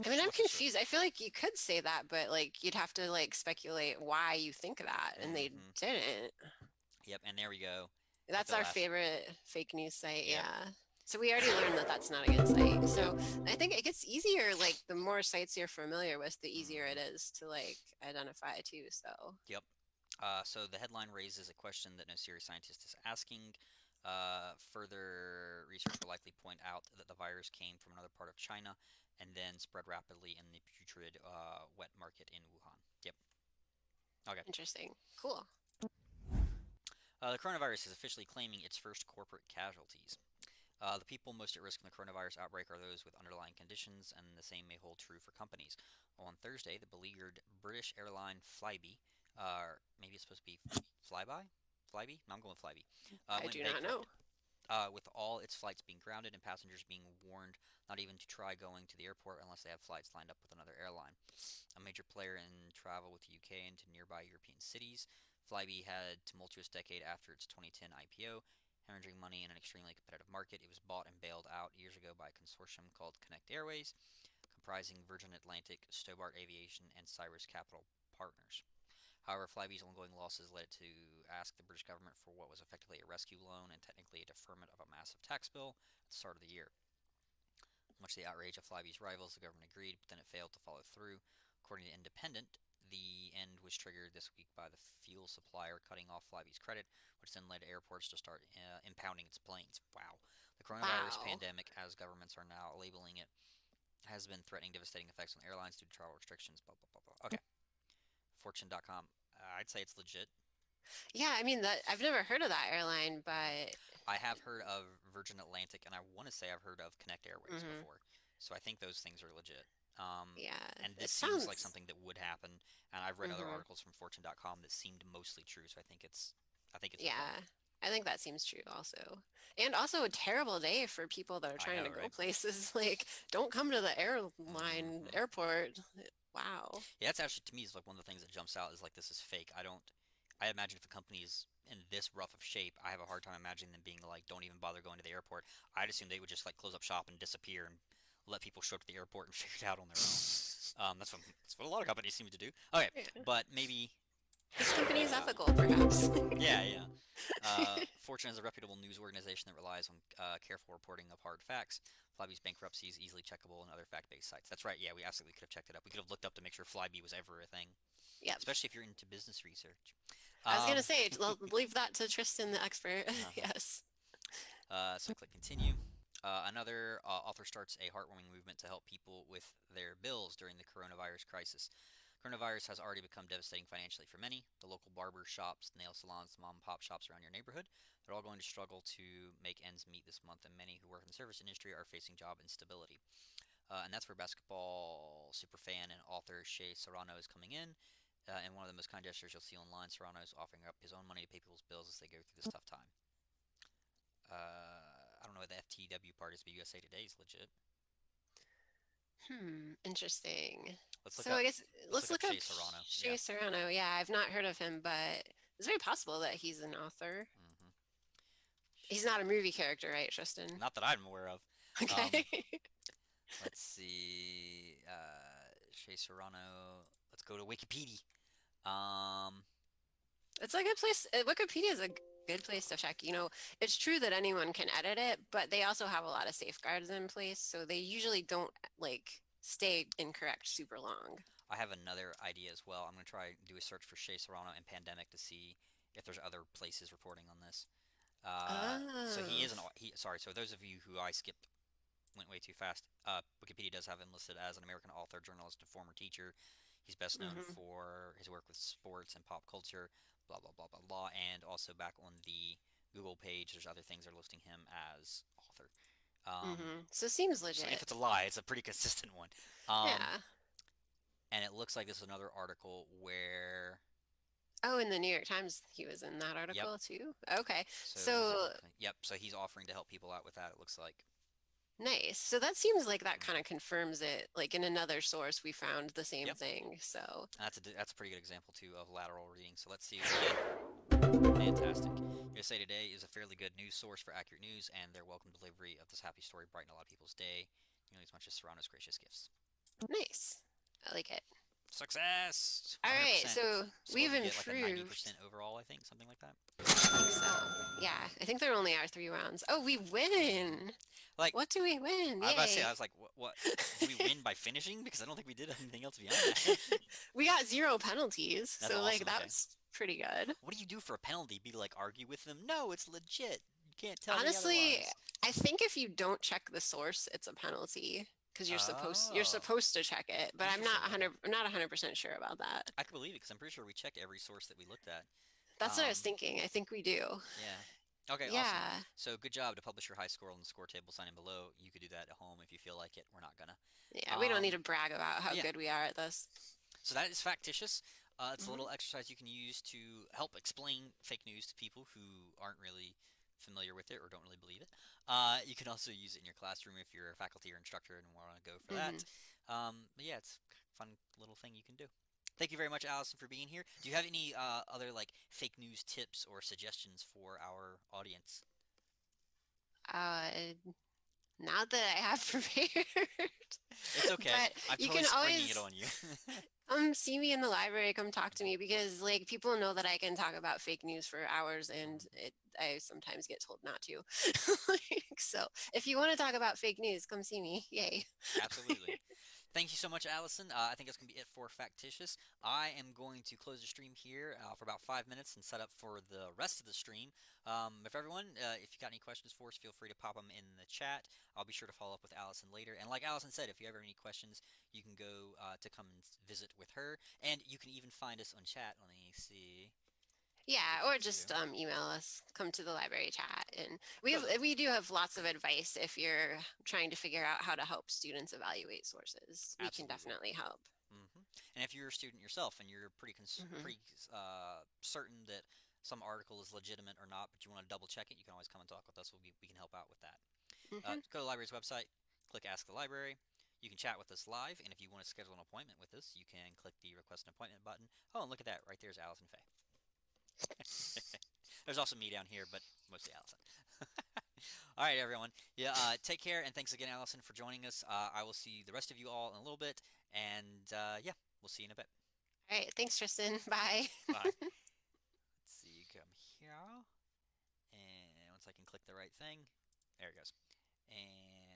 I mean, I'm What's this? confused. I feel like you could say that, but like you'd have to like speculate why you think that, and they Mm-hmm. didn't. Yep, and there we go at That's the our last. favorite fake news site. Yep. Yeah. So we already learned that that's not a good site. Yep. So I think it gets easier. Like the more sites you're familiar with, the easier it Mm-hmm. is to like identify too. So Yep. So the headline raises a question that no serious scientist is asking. Further research will likely point out that the virus came from another part of China and then spread rapidly in the putrid wet market in Wuhan. Yep. Okay. interesting. Cool. The coronavirus is officially claiming its first corporate casualties. The people most at risk from the coronavirus outbreak are those with underlying conditions, and the same may hold true for companies. On Thursday, the beleaguered British airline Flybe, maybe it's supposed to be Flyby? Flybe? No, I'm going with Flybe, I went do not know. bankrupt, with all its flights being grounded and passengers being warned not even to try going to the airport unless they have flights lined up with another airline. A major player in travel with the UK into nearby European cities, Flybe had a tumultuous decade after its 2010 IPO, hemorrhaging money in an extremely competitive market. It was bought and bailed out years ago by a consortium called Connect Airways, comprising Virgin Atlantic, Stobart Aviation, and Cyrus Capital Partners. However, Flybe's ongoing losses led it to ask the British government for what was effectively a rescue loan and technically a deferment of a massive tax bill at the start of the year. Much to the outrage of Flybe's rivals, the government agreed, but then it failed to follow through. According to Independent, the end was triggered this week by the fuel supplier cutting off Flybe's credit, which then led airports to start impounding its planes. Wow. The coronavirus Wow. pandemic, as governments are now labeling it, has been threatening devastating effects on airlines due to travel restrictions, blah, blah, blah, blah. Okay. Fortune.com. I'd say it's legit. Yeah, I mean that I've never heard of that airline, but I have heard of Virgin Atlantic, and I want to say I've heard of Connect Airways hmm before. So I think those things are legit. yeah, And it this seems like sounds. something that would happen. And I've read other hmm articles from Fortune.com that seemed mostly true. So I think it's okay. Yeah, I think that seems true also. And also a terrible day for people that are I trying to know, go right? places. Like, don't come to the airline Hmm. airport. Wow. Yeah, that's actually to me is like one of the things that jumps out is like this is fake. I don't. I imagine if a company is in this rough of shape, I have a hard time imagining them being like, don't even bother going to the airport. I'd assume they would just like close up shop and disappear and let people show up to the airport and figure it out on their own. That's what a lot of companies seem to do. Okay, Yeah. but maybe This company maybe is not. ethical, perhaps. Yeah, yeah. Fortune is a reputable news organization that relies on careful reporting of hard facts. Flybe's bankruptcy is easily checkable on other fact-based sites. That's right. Yeah, we absolutely could have checked it up. We could have looked up to make sure Flybe was ever a thing, Yep. especially if you're into business research. I was gonna Um, say, leave that to Tristan, the expert. uh-huh. Yes. So I click continue. Another author starts a heartwarming movement to help people with their bills during the coronavirus crisis. Coronavirus has already become devastating financially for many. The local barber shops, nail salons, mom and pop shops around your neighborhood, they're all going to struggle to make ends meet this month, and many who work in the service industry are facing job instability. And that's where basketball superfan and author Shea Serrano is coming in. And one of the most kind gestures you'll see online, Serrano is offering up his own money to pay people's bills as they go through this tough time. I don't know what the FTW part is, but USA Today is legit. Interesting. Let's look So up. I guess Let's let's look up look up Shea Serrano. Shea Yeah. Serrano. Yeah, I've not heard of him, but it's very possible that he's an author. Hmm. He's not a movie character, right, Tristan? Not that I'm aware of. Okay. Um, let's see. Shea Serrano. Let's go to Wikipedia. Um, It's a good place. Wikipedia is a good place to check. It's true that anyone can edit it, but they also have a lot of safeguards in place, so they usually don't like stay incorrect super long. I have another idea as well. I'm gonna try do a search for Shea Serrano and pandemic to see if there's other places reporting on this. So he Oh. is an he. Sorry. So those of you who I skipped went way too fast. Wikipedia does have him listed as an American author, journalist, and former teacher. He's best known hmm for his work with sports and pop culture, blah blah blah blah blah, and also back on the Google page, there's other things that are listing him as author. So it seems So if legit. it's a lie, it's a pretty consistent one. Um, Yeah. and it looks like this is another article where, Oh, in the New York Times, he was in that yep. article too. Okay. So he's So yep. So he's offering to help people out with that. It looks like. nice. So that seems like that kind Mhm. of confirms it. Like in another source, we found the same Yep. thing. So And that's a pretty good example too of lateral reading. So let's see what we get. Fantastic. USA Today is a fairly good news source for accurate news, and their welcome delivery of this happy story brightened a lot of people's day, nearly as much as Serrano's gracious gifts. nice. I like it. Success! All right. 100%. So So what we've did we get? Like a improved. 90% overall, I think, something like that. I think so. Yeah. I think there only are 3 rounds. Oh, we Hmm. win. Like What do we win? I was about to say, I Yay. was like, what? Do we win by finishing? Because I don't think we did anything else beyond that. We got zero penalties. That's So like awesome. Okay. that's pretty good. What do you do for a penalty? Be like argue with them? No, it's legit. You can't tell me Honestly, otherwise. I think if you don't check the source, it's a penalty because you're Oh, supposed to check it, but interesting. Okay. I'm not 100% sure about that. I can believe it because I'm pretty sure we checked every source that we looked at. That's what I was Um, thinking. I think we do. yeah. Okay, awesome. Yeah. So good job to publish your high score on the score table signing below. You could do that at home if you feel like it. We're not gonna. Yeah, we don't need to Um, brag about how yeah. good we are at this. So that is Factitious. It's a Hmm. little exercise you can use to help explain fake news to people who aren't really familiar with it or don't really believe it. You can also use it in your classroom if you're a faculty or instructor and want to go for Hmm. that. But yeah, it's a fun little thing you can do. Thank you very much, Allison, for being here. Do you have any other like fake news tips or suggestions for our audience? Uh, Not that I have prepared, It's okay. but I'm you totally can springing it always on you. see me in the library, come talk to me because like people know that I can talk about fake news for hours and I sometimes get told not to. Like, so if you want to talk about fake news, come see me. Yay. Absolutely. Thank you so much, Allison. I think that's going to be it for Factitious. I am going to close the stream here for about 5 minutes and set up for the rest of the stream. If everyone, if you got any questions for us, feel free to pop them in the chat. I'll be sure to follow up with Allison later. And like Allison said, if you ever have any questions, you can go to come and visit with her. And you can even find us on chat. Let me see. Yeah, or just Do-do-do. email us. Come to the library chat, and Good. we do have lots of advice if you're trying to figure out how to help students evaluate sources. We can Absolutely. definitely help. And if you're a student yourself and you're Hmm. pretty certain that some article is legitimate or not, but you want to double check it, you can always come and talk with us. We can help out with that. Hmm. Go to the library's website, click Ask the Library. You can chat with us live, and if you want to schedule an appointment with us, you can click the Request an Appointment button. Oh, and look at that. Right there's Allison Faye. There's also me down here, but mostly Allison. All right, everyone. Yeah, take care, and thanks again, Allison, for joining us. I will see the rest of you all in a little bit, and yeah, we'll see you in a bit. All right, thanks, Tristan. Bye. Bye. Let's see, come here, and once I can click the right thing, there it goes. And